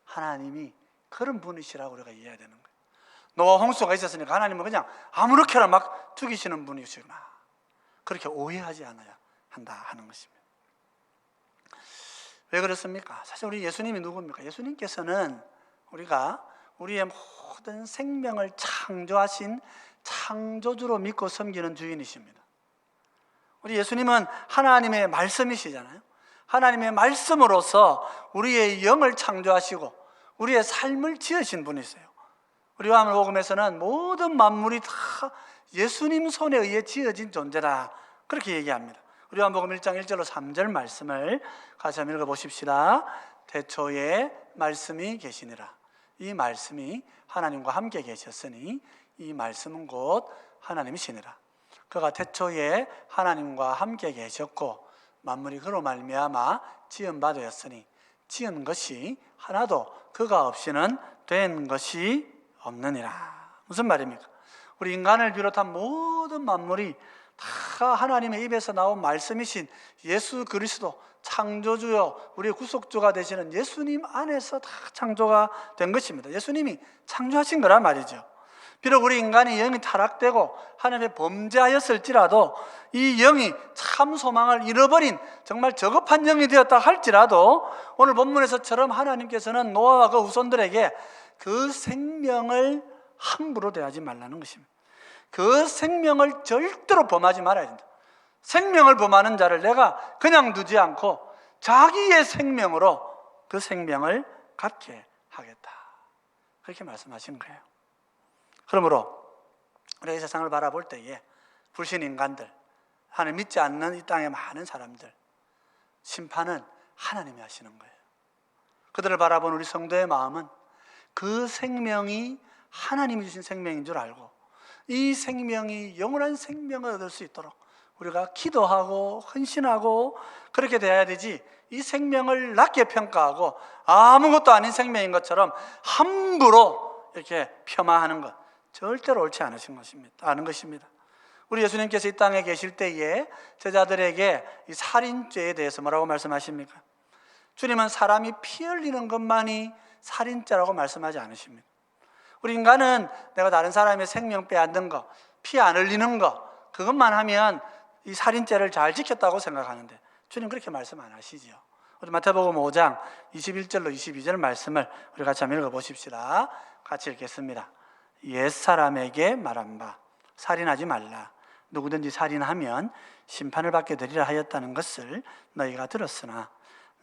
하나님이 그런 분이시라고 우리가 이해해야 되는 거예요. 노아 홍수가 있었으니까 하나님은 그냥 아무렇게나 막 죽이시는 분이시구나, 그렇게 오해하지 않아야 한다 하는 것입니다. 왜 그렇습니까? 사실 우리 예수님이 누굽니까? 예수님께서는 우리가 우리의 모든 생명을 창조하신 창조주로 믿고 섬기는 주인이십니다. 우리 예수님은 하나님의 말씀이시잖아요. 하나님의 말씀으로서 우리의 영을 창조하시고 우리의 삶을 지으신 분이세요. 우리 요한복음에서는 모든 만물이 다 예수님 손에 의해 지어진 존재다 그렇게 얘기합니다. 우리 요한복음 1장 1절로 3절 말씀을 같이 한번 읽어보십시다. 태초에 말씀이 계시니라. 이 말씀이 하나님과 함께 계셨으니 이 말씀은 곧 하나님이시니라. 그가 태초에 하나님과 함께 계셨고 만물이 그로 말미암아 지은 바 되었으니 지은 것이 하나도 그가 없이는 된 것이 없느니라. 무슨 말입니까? 우리 인간을 비롯한 모든 만물이 다 하나님의 입에서 나온 말씀이신 예수 그리스도 창조주요 우리의 구속주가 되시는 예수님 안에서 다 창조가 된 것입니다. 예수님이 창조하신 거란 말이죠. 비록 우리 인간이 영이 타락되고 하나님의 범죄하였을지라도 이 영이 참 소망을 잃어버린 정말 저급한 영이 되었다 할지라도 오늘 본문에서처럼 하나님께서는 노아와 그 후손들에게 그 생명을 함부로 대하지 말라는 것입니다. 그 생명을 절대로 범하지 말아야 된다. 생명을 범하는 자를 내가 그냥 두지 않고 자기의 생명으로 그 생명을 갚게 하겠다. 그렇게 말씀하신 거예요. 그러므로 우리가 이 세상을 바라볼 때에 불신 인간들, 하나님 믿지 않는 이 땅의 많은 사람들, 심판은 하나님이 하시는 거예요. 그들을 바라본 우리 성도의 마음은 그 생명이 하나님이 주신 생명인 줄 알고 이 생명이 영원한 생명을 얻을 수 있도록 우리가 기도하고 헌신하고 그렇게 돼야 되지, 이 생명을 낮게 평가하고 아무것도 아닌 생명인 것처럼 함부로 이렇게 폄하하는 것 절대로 옳지 않으신 것입니다. 아는 것입니다. 우리 예수님께서 이 땅에 계실 때에 제자들에게 이 살인죄에 대해서 뭐라고 말씀하십니까? 주님은 사람이 피 흘리는 것만이 살인죄라고 말씀하지 않으십니다. 우리 인간은 내가 다른 사람의 생명 빼앗는 거, 피 안 흘리는 거, 그것만 하면 이 살인죄를 잘 지켰다고 생각하는데 주님 그렇게 말씀 안 하시죠. 우리 마태복음 5장 21절로 22절 말씀을 우리 같이 한번 읽어보십시다. 같이 읽겠습니다. 옛사람에게 말한 바 살인하지 말라. 누구든지 살인하면 심판을 받게 되리라 하였다는 것을 너희가 들었으나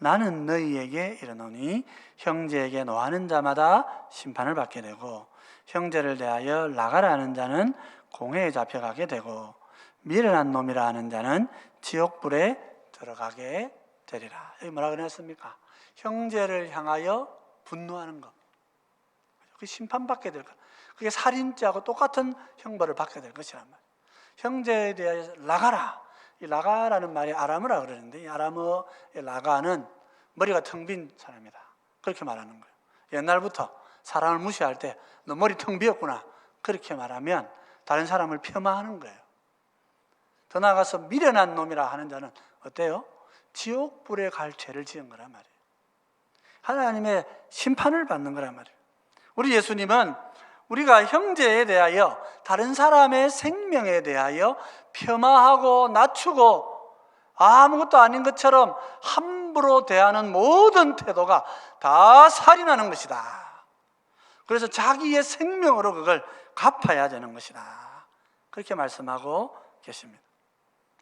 나는 너희에게 이르노니 형제에게 노하는 자마다 심판을 받게 되고 형제를 대하여 나가라 하는 자는 공회에 잡혀가게 되고 미련한 놈이라 하는 자는 지옥불에 들어가게 되리라. 여기 뭐라 그랬습니까? 형제를 향하여 분노하는 것, 그 심판받게 될 것, 그게 살인죄하고 똑같은 형벌을 받게 될 것이란 말이에요. 형제에 대하여 나가라. 이 라가라는 말이 아람어라 그러는데, 이 아람어의 라가는 머리가 텅 빈 사람이다, 그렇게 말하는 거예요. 옛날부터 사람을 무시할 때 너 머리 텅 비었구나 그렇게 말하면 다른 사람을 폄하하는 거예요. 더 나아가서 미련한 놈이라 하는 자는 어때요? 지옥불에 갈 죄를 지은 거란 말이에요. 하나님의 심판을 받는 거란 말이에요. 우리 예수님은 우리가 형제에 대하여, 다른 사람의 생명에 대하여 폄하하고 낮추고 아무것도 아닌 것처럼 함부로 대하는 모든 태도가 다 살인하는 것이다. 그래서 자기의 생명으로 그걸 갚아야 되는 것이다, 그렇게 말씀하고 계십니다.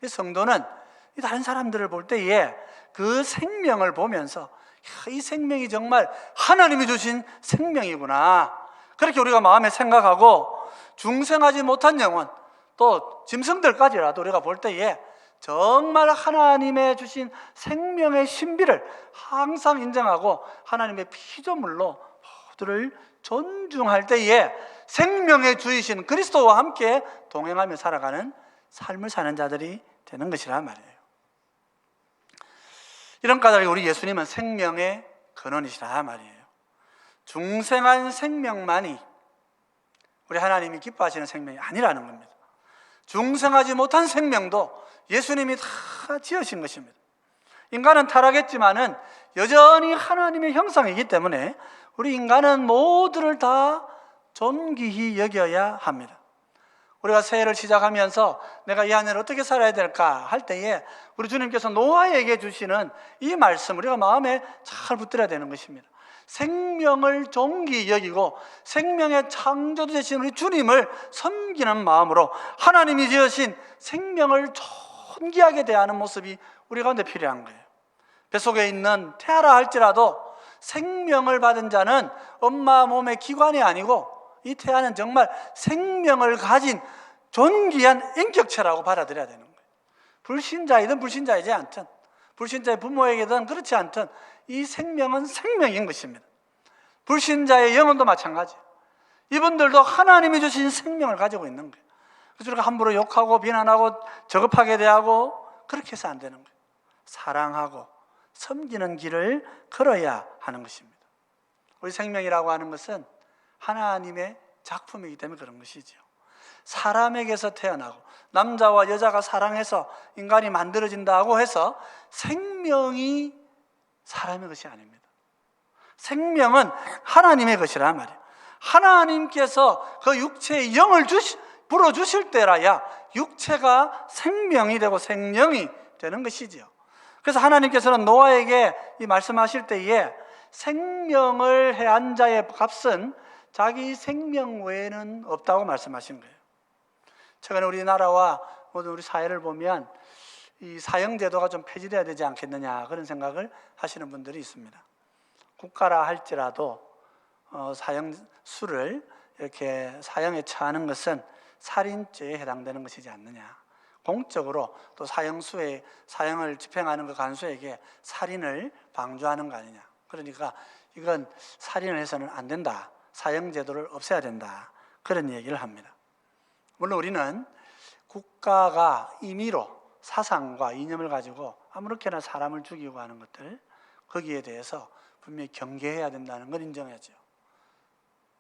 이 성도는 다른 사람들을 볼 때에 그 생명을 보면서 이 생명이 정말 하나님이 주신 생명이구나, 그렇게 우리가 마음에 생각하고 중생하지 못한 영혼, 또 짐승들까지라도 우리가 볼 때에 정말 하나님의 주신 생명의 신비를 항상 인정하고 하나님의 피조물로 모두를 존중할 때에 생명의 주이신 그리스도와 함께 동행하며 살아가는 삶을 사는 자들이 되는 것이란 말이에요. 이런 까닭에 우리 예수님은 생명의 근원이시라 말이에요. 중생한 생명만이 우리 하나님이 기뻐하시는 생명이 아니라는 겁니다. 중생하지 못한 생명도 예수님이 다 지으신 것입니다. 인간은 타락했지만은 여전히 하나님의 형상이기 때문에 우리 인간은 모두를 다 존귀히 여겨야 합니다. 우리가 새해를 시작하면서 내가 이 한 해를 어떻게 살아야 될까 할 때에 우리 주님께서 노아에게 주시는 이 말씀 우리가 마음에 잘 붙들어야 되는 것입니다. 생명을 존귀히 여기고 생명의 창조주 되신 우리 주님을 섬기는 마음으로 하나님이 지으신 생명을 존귀하게 대하는 모습이 우리 가운데 필요한 거예요. 뱃속에 있는 태아라 할지라도 생명을 받은 자는 엄마 몸의 기관이 아니고 이 태아는 정말 생명을 가진 존귀한 인격체라고 받아들여야 되는 거예요. 불신자이든 불신자이지 않든, 불신자의 부모에게든 그렇지 않든 이 생명은 생명인 것입니다. 불신자의 영혼도 마찬가지예요. 이분들도 하나님이 주신 생명을 가지고 있는 거예요. 그래서 우리가 함부로 욕하고 비난하고 저급하게 대하고 그렇게 해서 안 되는 거예요. 사랑하고 섬기는 길을 걸어야 하는 것입니다. 우리 생명이라고 하는 것은 하나님의 작품이기 때문에 그런 것이죠. 사람에게서 태어나고 남자와 여자가 사랑해서 인간이 만들어진다고 해서 생명이 사람의 것이 아닙니다. 생명은 하나님의 것이란 말이에요. 하나님께서 그 육체에 영을 불어주실 때라야 육체가 생명이 되고 생명이 되는 것이지요. 그래서 하나님께서는 노아에게 이 말씀하실 때에 생명을 해한 자의 값은 자기 생명 외에는 없다고 말씀하신 거예요. 최근에 우리나라와 모든 우리 사회를 보면 이 사형제도가 좀 폐지돼야 되지 않겠느냐 그런 생각을 하시는 분들이 있습니다. 국가라 할지라도 사형수를 이렇게 사형에 처하는 것은 살인죄에 해당되는 것이지 않느냐. 공적으로 또 사형을 집행하는 그 간수에게 살인을 방조하는 거 아니냐. 그러니까 이건 살인을 해서는 안 된다. 사형제도를 없애야 된다. 그런 얘기를 합니다. 물론 우리는 국가가 임의로 사상과 이념을 가지고 아무렇게나 사람을 죽이고 하는 것들, 거기에 대해서 분명히 경계해야 된다는 걸 인정하죠.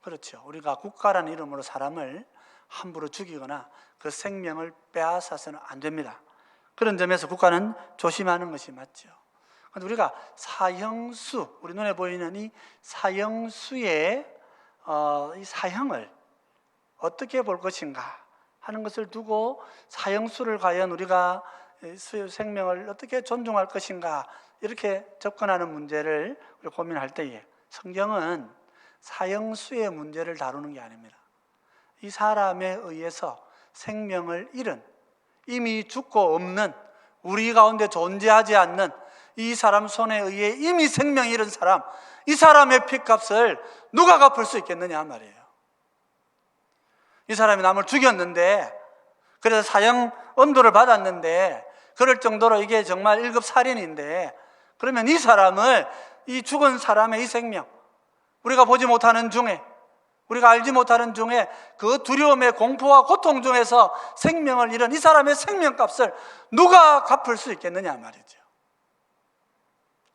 그렇죠. 우리가 국가라는 이름으로 사람을 함부로 죽이거나 그 생명을 빼앗아서는 안 됩니다. 그런 점에서 국가는 조심하는 것이 맞죠. 그런데 우리가 사형수, 우리 눈에 보이는 이 사형수의 이 사형을 어떻게 볼 것인가 하는 것을 두고 사형수를 과연 우리가 수의 생명을 어떻게 존중할 것인가 이렇게 접근하는 문제를 우리가 고민할 때에 성경은 사형수의 문제를 다루는 게 아닙니다. 이 사람에 의해서 생명을 잃은, 이미 죽고 없는, 우리 가운데 존재하지 않는 이 사람 손에 의해 이미 생명 잃은 사람, 이 사람의 핏값을 누가 갚을 수 있겠느냐 말이에요. 이 사람이 남을 죽였는데, 그래서 사형 언도를 받았는데, 그럴 정도로 이게 정말 1급 살인인데, 그러면 이 사람을, 이 죽은 사람의 이 생명, 우리가 보지 못하는 중에, 우리가 알지 못하는 중에 그 두려움의 공포와 고통 중에서 생명을 잃은 이 사람의 생명값을 누가 갚을 수 있겠느냐 말이죠.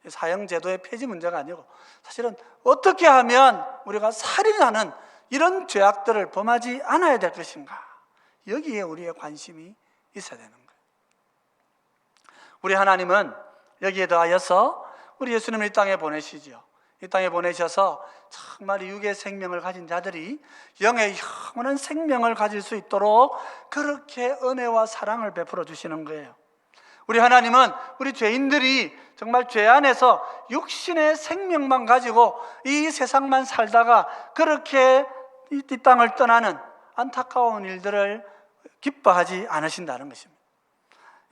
사형제도의 폐지 문제가 아니고 사실은 어떻게 하면 우리가 살인하는 이런 죄악들을 범하지 않아야 될 것인가, 여기에 우리의 관심이 있어야 되는 거예요. 우리 하나님은 여기에 더하여서 우리 예수님을 이 땅에 보내시죠. 이 땅에 보내셔서 정말 육의 생명을 가진 자들이 영의 영원한 생명을 가질 수 있도록 그렇게 은혜와 사랑을 베풀어 주시는 거예요. 우리 하나님은 우리 죄인들이 정말 죄 안에서 육신의 생명만 가지고 이 세상만 살다가 그렇게 이 땅을 떠나는 안타까운 일들을 기뻐하지 않으신다는 것입니다.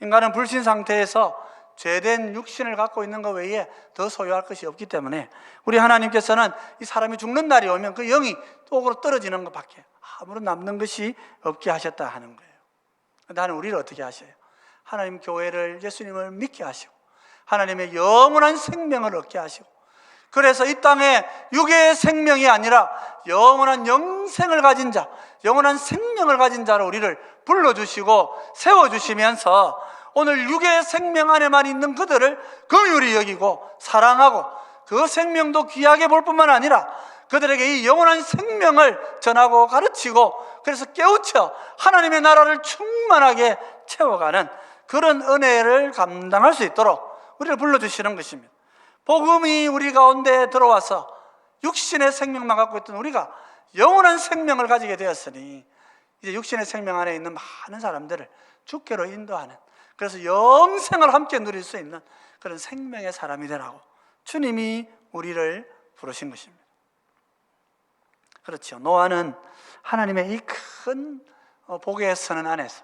인간은 불신 상태에서 죄된 육신을 갖고 있는 것 외에 더 소유할 것이 없기 때문에 우리 하나님께서는 이 사람이 죽는 날이 오면 그 영이 똑으로 떨어지는 것밖에 아무런 남는 것이 없게 하셨다 하는 거예요. 나는 우리를 어떻게 하셔요? 하나님 교회를, 예수님을 믿게 하시고 하나님의 영원한 생명을 얻게 하시고, 그래서 이 땅에 육의 생명이 아니라 영원한 영생을 가진 자, 영원한 생명을 가진 자로 우리를 불러주시고 세워주시면서 오늘 육의 생명 안에만 있는 그들을 긍휼히 여기고 사랑하고 그 생명도 귀하게 볼 뿐만 아니라 그들에게 이 영원한 생명을 전하고 가르치고, 그래서 깨우쳐 하나님의 나라를 충만하게 채워가는 그런 은혜를 감당할 수 있도록 우리를 불러주시는 것입니다. 복음이 우리 가운데 들어와서 육신의 생명만 갖고 있던 우리가 영원한 생명을 가지게 되었으니 이제 육신의 생명 안에 있는 많은 사람들을 주께로 인도하는, 그래서 영생을 함께 누릴 수 있는 그런 생명의 사람이 되라고 주님이 우리를 부르신 것입니다. 그렇죠. 노아는 하나님의 이 큰 복의 선 안에서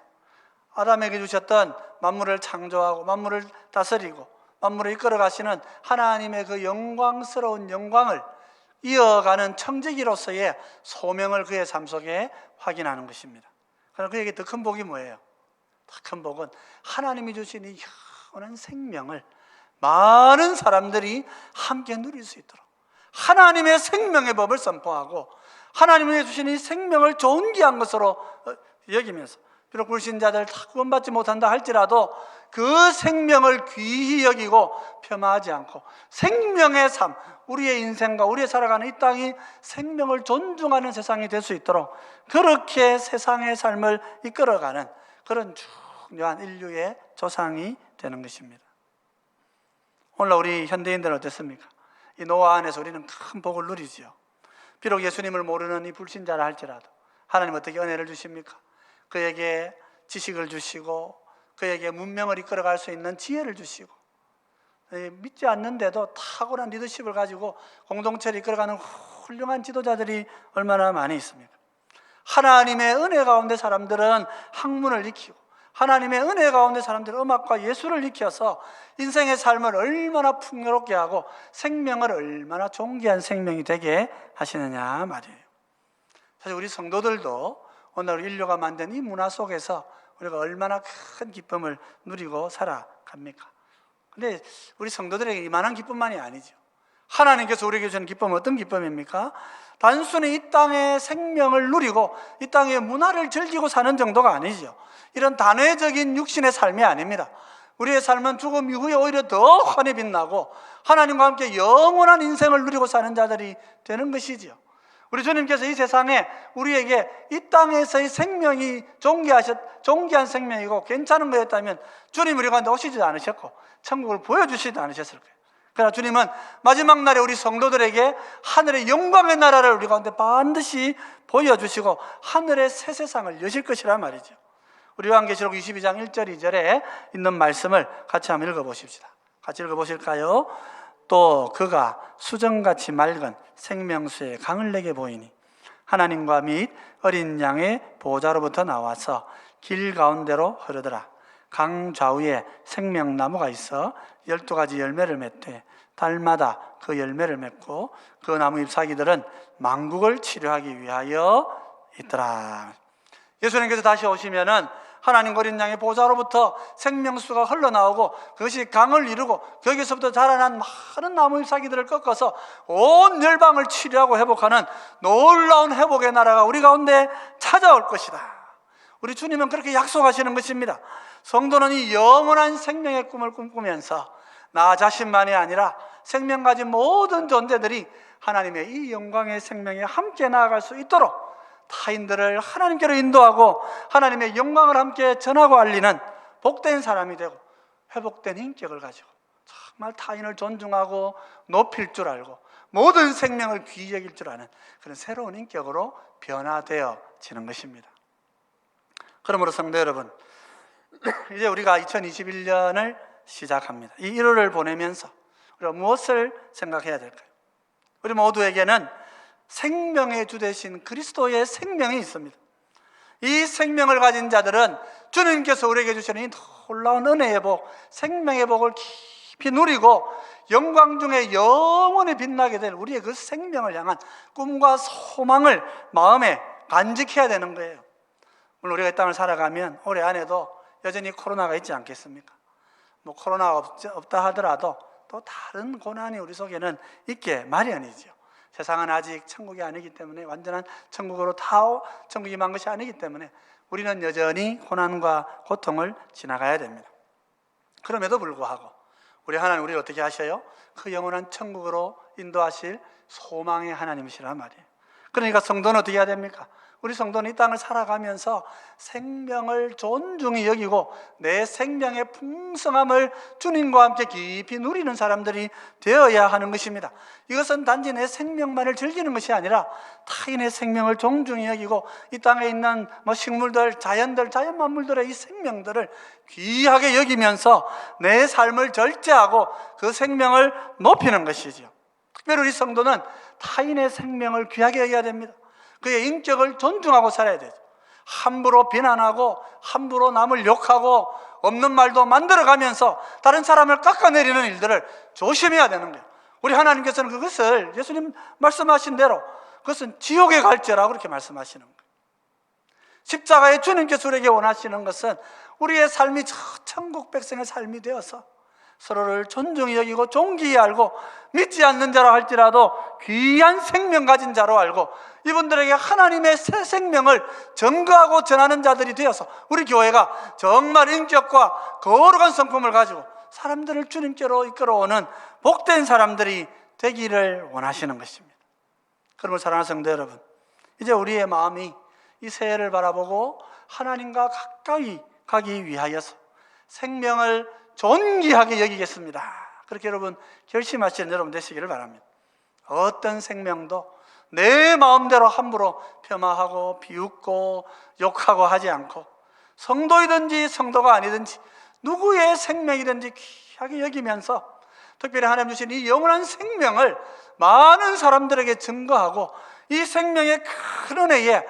아담에게 주셨던 만물을 창조하고 만물을 다스리고 만물을 이끌어 가시는 하나님의 그 영광스러운 영광을 이어가는 청지기로서의 소명을 그의 삶 속에 확인하는 것입니다. 그러나 그에게 더 큰 복이 뭐예요? 더 큰 복은 하나님이 주신 이 영원한 생명을 많은 사람들이 함께 누릴 수 있도록 하나님의 생명의 법을 선포하고 하나님이 주신 이 생명을 좋은 귀한 것으로 여기면서, 비록 불신자들 다 구원받지 못한다 할지라도 그 생명을 귀히 여기고 폄하하지 않고 생명의 삶, 우리의 인생과 우리의 살아가는 이 땅이 생명을 존중하는 세상이 될 수 있도록 그렇게 세상의 삶을 이끌어가는 그런 중요한 인류의 조상이 되는 것입니다. 오늘 우리 현대인들은 어떻습니까? 이 노아 안에서 우리는 큰 복을 누리지요. 비록 예수님을 모르는 이 불신자라 할지라도 하나님 어떻게 은혜를 주십니까? 그에게 지식을 주시고 그에게 문명을 이끌어갈 수 있는 지혜를 주시고, 믿지 않는데도 탁월한 리더십을 가지고 공동체를 이끌어가는 훌륭한 지도자들이 얼마나 많이 있습니까? 하나님의 은혜 가운데 사람들은 학문을 익히고, 하나님의 은혜 가운데 사람들은 음악과 예술을 익혀서 인생의 삶을 얼마나 풍요롭게 하고 생명을 얼마나 존귀한 생명이 되게 하시느냐 말이에요. 사실 우리 성도들도 오늘 인류가 만든 이 문화 속에서 우리가 얼마나 큰 기쁨을 누리고 살아갑니까? 근데 우리 성도들에게 이만한 기쁨만이 아니죠. 하나님께서 우리에게 주는 기쁨은 어떤 기쁨입니까? 단순히 이 땅의 생명을 누리고 이 땅의 문화를 즐기고 사는 정도가 아니죠. 이런 단회적인 육신의 삶이 아닙니다. 우리의 삶은 죽음 이후에 오히려 더 환히 빛나고 하나님과 함께 영원한 인생을 누리고 사는 자들이 되는 것이지요. 우리 주님께서 이 세상에 우리에게 이 땅에서의 생명이 존귀한 생명이고 괜찮은 거였다면 주님 우리 가운데 오시지도 않으셨고 천국을 보여주시지도 않으셨을 거예요. 그러나 주님은 마지막 날에 우리 성도들에게 하늘의 영광의 나라를 우리 가운데 반드시 보여주시고 하늘의 새 세상을 여실 것이란 말이죠. 우리 요한계시록 22장 1절 2절에 있는 말씀을 같이 한번 읽어보십시다. 같이 읽어보실까요? 또 그가 수정같이 맑은 생명수의 강을 내게 보이니 하나님과 및 어린 양의 보호자로부터 나와서 길 가운데로 흐르더라. 강 좌우에 생명나무가 있어 12가지 열매를 맺되 달마다 그 열매를 맺고 그 나무 잎사귀들은 만국을 치료하기 위하여 있더라. 예수님께서 다시 오시면은 하나님 어린 양의 보좌로부터 생명수가 흘러나오고 그것이 강을 이루고 거기서부터 자라난 많은 나무 잎사귀들을 꺾어서 온 열방을 치료하고 회복하는 놀라운 회복의 나라가 우리 가운데 찾아올 것이다. 우리 주님은 그렇게 약속하시는 것입니다. 성도는 이 영원한 생명의 꿈을 꿈꾸면서 나 자신만이 아니라 생명 가진 모든 존재들이 하나님의 이 영광의 생명에 함께 나아갈 수 있도록 타인들을 하나님께로 인도하고 하나님의 영광을 함께 전하고 알리는 복된 사람이 되고 회복된 인격을 가지고 정말 타인을 존중하고 높일 줄 알고 모든 생명을 귀히 여길 줄 아는 그런 새로운 인격으로 변화되어지는 것입니다. 그러므로 성도 여러분, 이제 우리가 2021년을 시작합니다. 이 1월을 보내면서 우리가 무엇을 생각해야 될까요? 우리 모두에게는 생명의 주 되신 그리스도의 생명이 있습니다. 이 생명을 가진 자들은 주님께서 우리에게 주시는 이 놀라운 은혜의 복, 생명의 복을 깊이 누리고 영광 중에 영원히 빛나게 될 우리의 그 생명을 향한 꿈과 소망을 마음에 간직해야 되는 거예요. 물론 우리가 이 땅을 살아가면 올해 안에도 여전히 코로나가 있지 않겠습니까? 뭐 코로나가 없다 하더라도 또 다른 고난이 우리 속에는 있게 마련이죠. 세상은 아직 천국이 아니기 때문에 완전한 천국으로 천국이 임한 것이 아니기 때문에 우리는 여전히 고난과 고통을 지나가야 됩니다. 그럼에도 불구하고 우리 하나님 우리를 어떻게 하셔요? 그 영원한 천국으로 인도하실 소망의 하나님이시란 말이에요. 그러니까 성도는 어떻게 해야 됩니까? 우리 성도는 이 땅을 살아가면서 생명을 존중히 여기고 내 생명의 풍성함을 주님과 함께 깊이 누리는 사람들이 되어야 하는 것입니다. 이것은 단지 내 생명만을 즐기는 것이 아니라 타인의 생명을 존중히 여기고 이 땅에 있는 식물들, 자연 만물들의 이 생명들을 귀하게 여기면서 내 삶을 절제하고 그 생명을 높이는 것이죠. 특별히 우리 성도는 타인의 생명을 귀하게 여겨야 됩니다. 그의 인격을 존중하고 살아야 되죠. 함부로 비난하고 함부로 남을 욕하고 없는 말도 만들어가면서 다른 사람을 깎아내리는 일들을 조심해야 되는 거예요. 우리 하나님께서는 그것을 예수님 말씀하신 대로 그것은 지옥에 갈지라고 그렇게 말씀하시는 거예요. 십자가의 주님께서 우리에게 원하시는 것은 우리의 삶이 천국 백성의 삶이 되어서 서로를 존중히 여기고 존귀히 알고 믿지 않는 자라 할지라도 귀한 생명 가진 자로 알고 이분들에게 하나님의 새 생명을 증거하고 전하는 자들이 되어서 우리 교회가 정말 인격과 거룩한 성품을 가지고 사람들을 주님께로 이끌어오는 복된 사람들이 되기를 원하시는 것입니다. 그러므로 사랑하는 성도 여러분, 이제 우리의 마음이 이 새해를 바라보고 하나님과 가까이 가기 위하여서 생명을 존귀하게 여기겠습니다. 그렇게 여러분 결심하시는 여러분 되시기를 바랍니다. 어떤 생명도 내 마음대로 함부로 폄하하고 비웃고 욕하고 하지 않고 성도이든지 성도가 아니든지 누구의 생명이든지 귀하게 여기면서 특별히 하나님 주신 이 영원한 생명을 많은 사람들에게 증거하고 이 생명의 큰 은혜에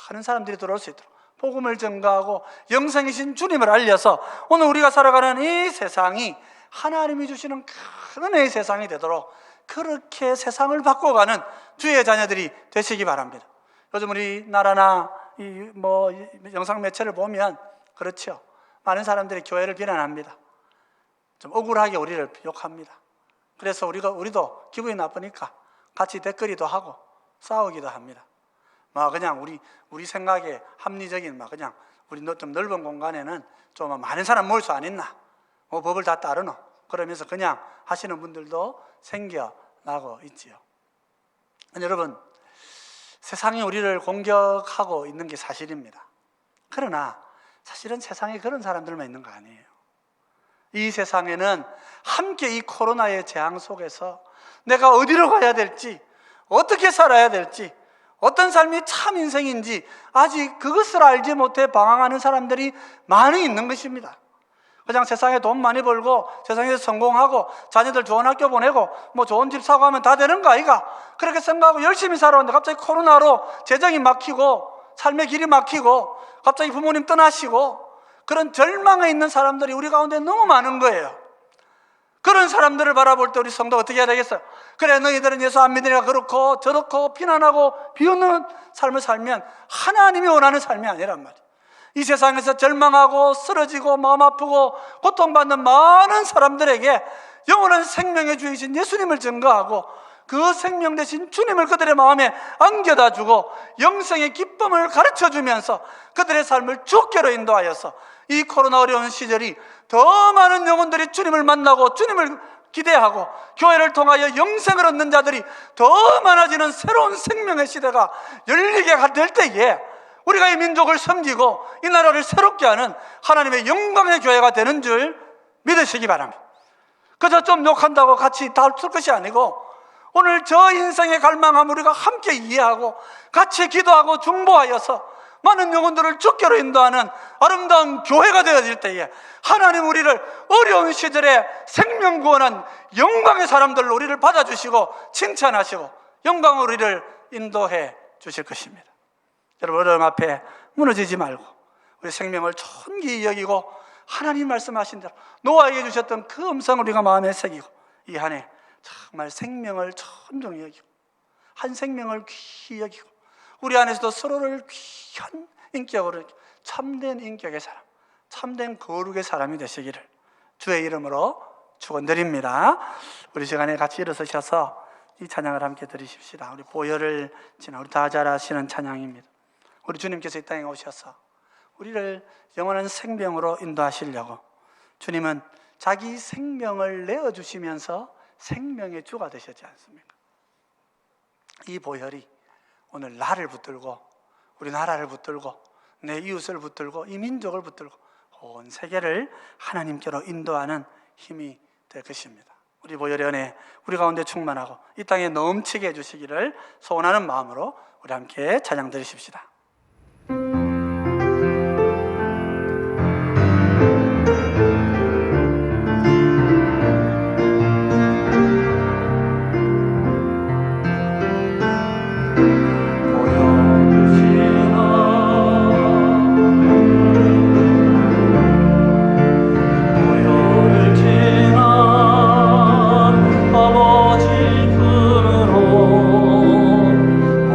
많은 사람들이 들어올 수 있도록 복음을 증거하고 영생이신 주님을 알려서 오늘 우리가 살아가는 이 세상이 하나님이 주시는 큰 은혜의 세상이 되도록 그렇게 세상을 바꿔가는 주의 자녀들이 되시기 바랍니다. 요즘 우리나라나 이 영상 매체를 보면 그렇죠. 많은 사람들이 교회를 비난합니다. 좀 억울하게 우리를 욕합니다. 그래서 우리도 기분이 나쁘니까 같이 댓글이도 하고 싸우기도 합니다. 그냥 우리 생각에 합리적인 그냥 우리 좀 넓은 공간에는 좀 많은 사람 모일 수 안 있나? 법을 다 따르노? 그러면서 그냥 하시는 분들도 생겨나고 있지요. 여러분, 세상이 우리를 공격하고 있는 게 사실입니다. 그러나 사실은 세상에 그런 사람들만 있는 거 아니에요. 이 세상에는 함께 이 코로나의 재앙 속에서 내가 어디로 가야 될지, 어떻게 살아야 될지, 어떤 삶이 참 인생인지 아직 그것을 알지 못해 방황하는 사람들이 많이 있는 것입니다. 그냥 세상에 돈 많이 벌고 세상에서 성공하고 자녀들 좋은 학교 보내고 좋은 집 사고 하면 다 되는 거 아이가? 그렇게 생각하고 열심히 살아왔는데 갑자기 코로나로 재정이 막히고 삶의 길이 막히고 갑자기 부모님 떠나시고 그런 절망에 있는 사람들이 우리 가운데 너무 많은 거예요. 그런 사람들을 바라볼 때 우리 성도가 어떻게 해야 되겠어요? 그래, 너희들은 예수 안 믿으니까 그렇고 저렇고 비난하고 비웃는 삶을 살면 하나님이 원하는 삶이 아니란 말이에요. 이 세상에서 절망하고 쓰러지고 마음 아프고 고통받는 많은 사람들에게 영원한 생명의 주이신 예수님을 증거하고 그 생명 되신 주님을 그들의 마음에 안겨다 주고 영생의 기쁨을 가르쳐주면서 그들의 삶을 주께로 인도하여서 이 코로나 어려운 시절이 더 많은 영혼들이 주님을 만나고 주님을 기대하고 교회를 통하여 영생을 얻는 자들이 더 많아지는 새로운 생명의 시대가 열리게 될 때에 우리가 이 민족을 섬기고 이 나라를 새롭게 하는 하나님의 영광의 교회가 되는 줄 믿으시기 바랍니다. 그저 좀 욕한다고 같이 다툴 것이 아니고 오늘 저 인생의 갈망함 우리가 함께 이해하고 같이 기도하고 중보하여서 많은 영혼들을 주께로 인도하는 아름다운 교회가 되어질 때에 하나님 우리를 어려운 시절에 생명 구원한 영광의 사람들로 우리를 받아주시고 칭찬하시고 영광으로 우리를 인도해 주실 것입니다. 여러분, 어려움 앞에 무너지지 말고 우리 생명을 존귀히 여기고 하나님 말씀하신 대로 노아에게 주셨던 그 음성을 우리가 마음에 새기고 이 한 해 정말 생명을 존중히 여기고 한 생명을 귀히 여기고 우리 안에서도 서로를 귀한 인격으로 참된 인격의 사람, 참된 거룩의 사람이 되시기를 주의 이름으로 축원드립니다. 우리 시간에 같이 일어서셔서 이 찬양을 함께 드리십시다. 우리 보혈을 지나 우리 다 잘 아시는 찬양입니다. 우리 주님께서 이 땅에 오셔서 우리를 영원한 생명으로 인도하시려고 주님은 자기 생명을 내어주시면서 생명의 주가 되셨지 않습니까? 이 보혈이 오늘 나를 붙들고 우리 나라를 붙들고 내 이웃을 붙들고 이 민족을 붙들고 온 세계를 하나님께로 인도하는 힘이 될 것입니다. 우리 보혈의 은혜 우리 가운데 충만하고 이 땅에 넘치게 해주시기를 소원하는 마음으로 우리 함께 찬양 드리십시다.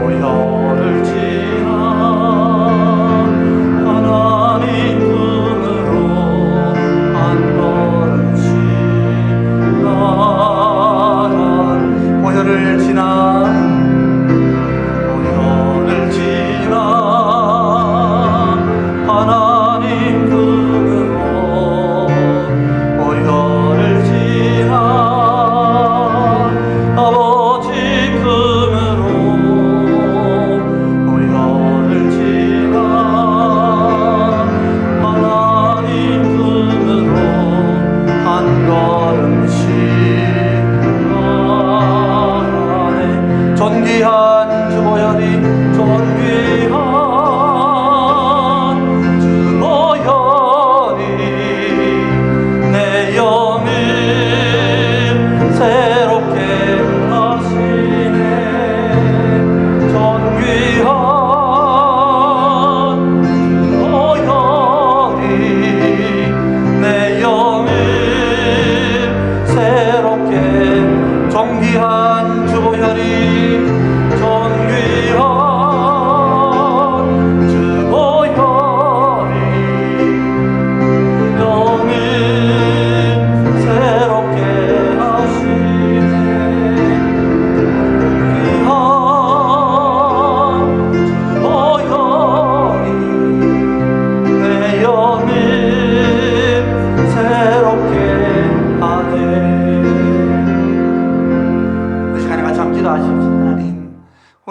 보혈을 지나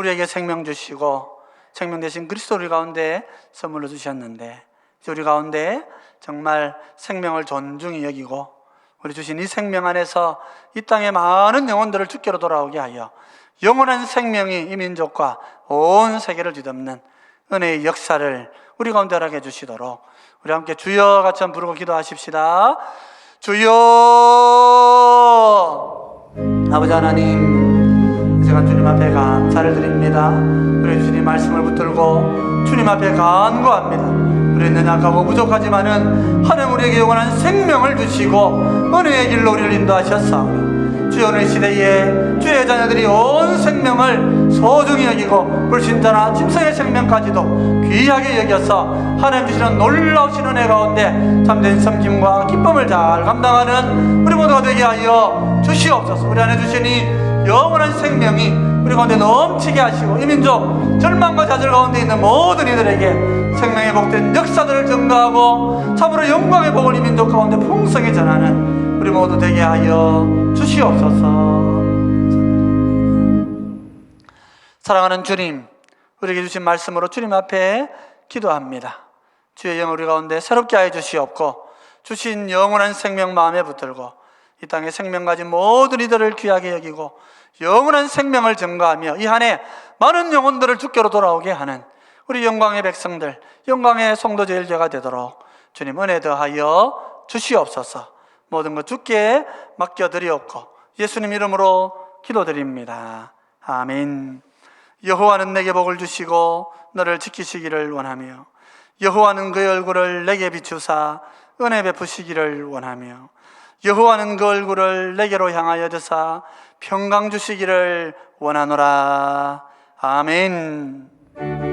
우리에게 생명 주시고 생명 대신 그리스도 우리 가운데 선물로 주셨는데, 우리 가운데 정말 생명을 존중히 여기고 우리 주신 이 생명 안에서 이 땅의 많은 영혼들을 주께로 돌아오게 하여 영원한 생명이 이 민족과 온 세계를 뒤덮는 은혜의 역사를 우리 가운데 허락해 주시도록 우리 함께 주여 같이 한번 부르고 기도하십시다. 주여. 아버지 하나님, 이 시간 주님 앞에 감사를 드립니다. 우리 주님 말씀을 붙들고 주님 앞에 간구합니다. 우리는 약하고 부족하지만은 하나님 우리에게 영원한 생명을 주시고 은혜의 길로 우리를 인도하셨사오니 주여, 오늘 시대에 주의 자녀들이 온 생명을 소중히 여기고 불신자나 짐승의 생명까지도 귀하게 여겨서 하나님 주시는 놀라우신 은혜 가운데 참된 섬김과 기쁨을 잘 감당하는 우리 모두가 되게 하여 주시옵소서. 우리 안에 주시니 영원한 생명이 우리 가운데 넘치게 하시고 이 민족 절망과 좌절 가운데 있는 모든 이들에게 생명의 복된 역사들을 증가하고 참으로 영광의 복을 이 민족 가운데 풍성히 전하는 우리 모두 되게 하여 주시옵소서. 사랑하는 주님, 우리에게 주신 말씀으로 주님 앞에 기도합니다. 주의 영 우리 가운데 새롭게 하여 주시옵고 주신 영원한 생명 마음에 붙들고 이 땅에 생명 가진 모든 이들을 귀하게 여기고 영원한 생명을 증거하며 이 한 해 많은 영혼들을 주께로 돌아오게 하는 우리 영광의 백성들, 영광의 성도 제일제가 되도록 주님 은혜 더하여 주시옵소서. 모든 것 주께 맡겨드리옵고 예수님 이름으로 기도드립니다. 아멘. 여호와는 내게 복을 주시고 너를 지키시기를 원하며 여호와는 그의 얼굴을 내게 비추사 은혜 베푸시기를 원하며 여호와는 그 얼굴을 내게로 향하여 드사 평강 주시기를 원하노라. 아멘.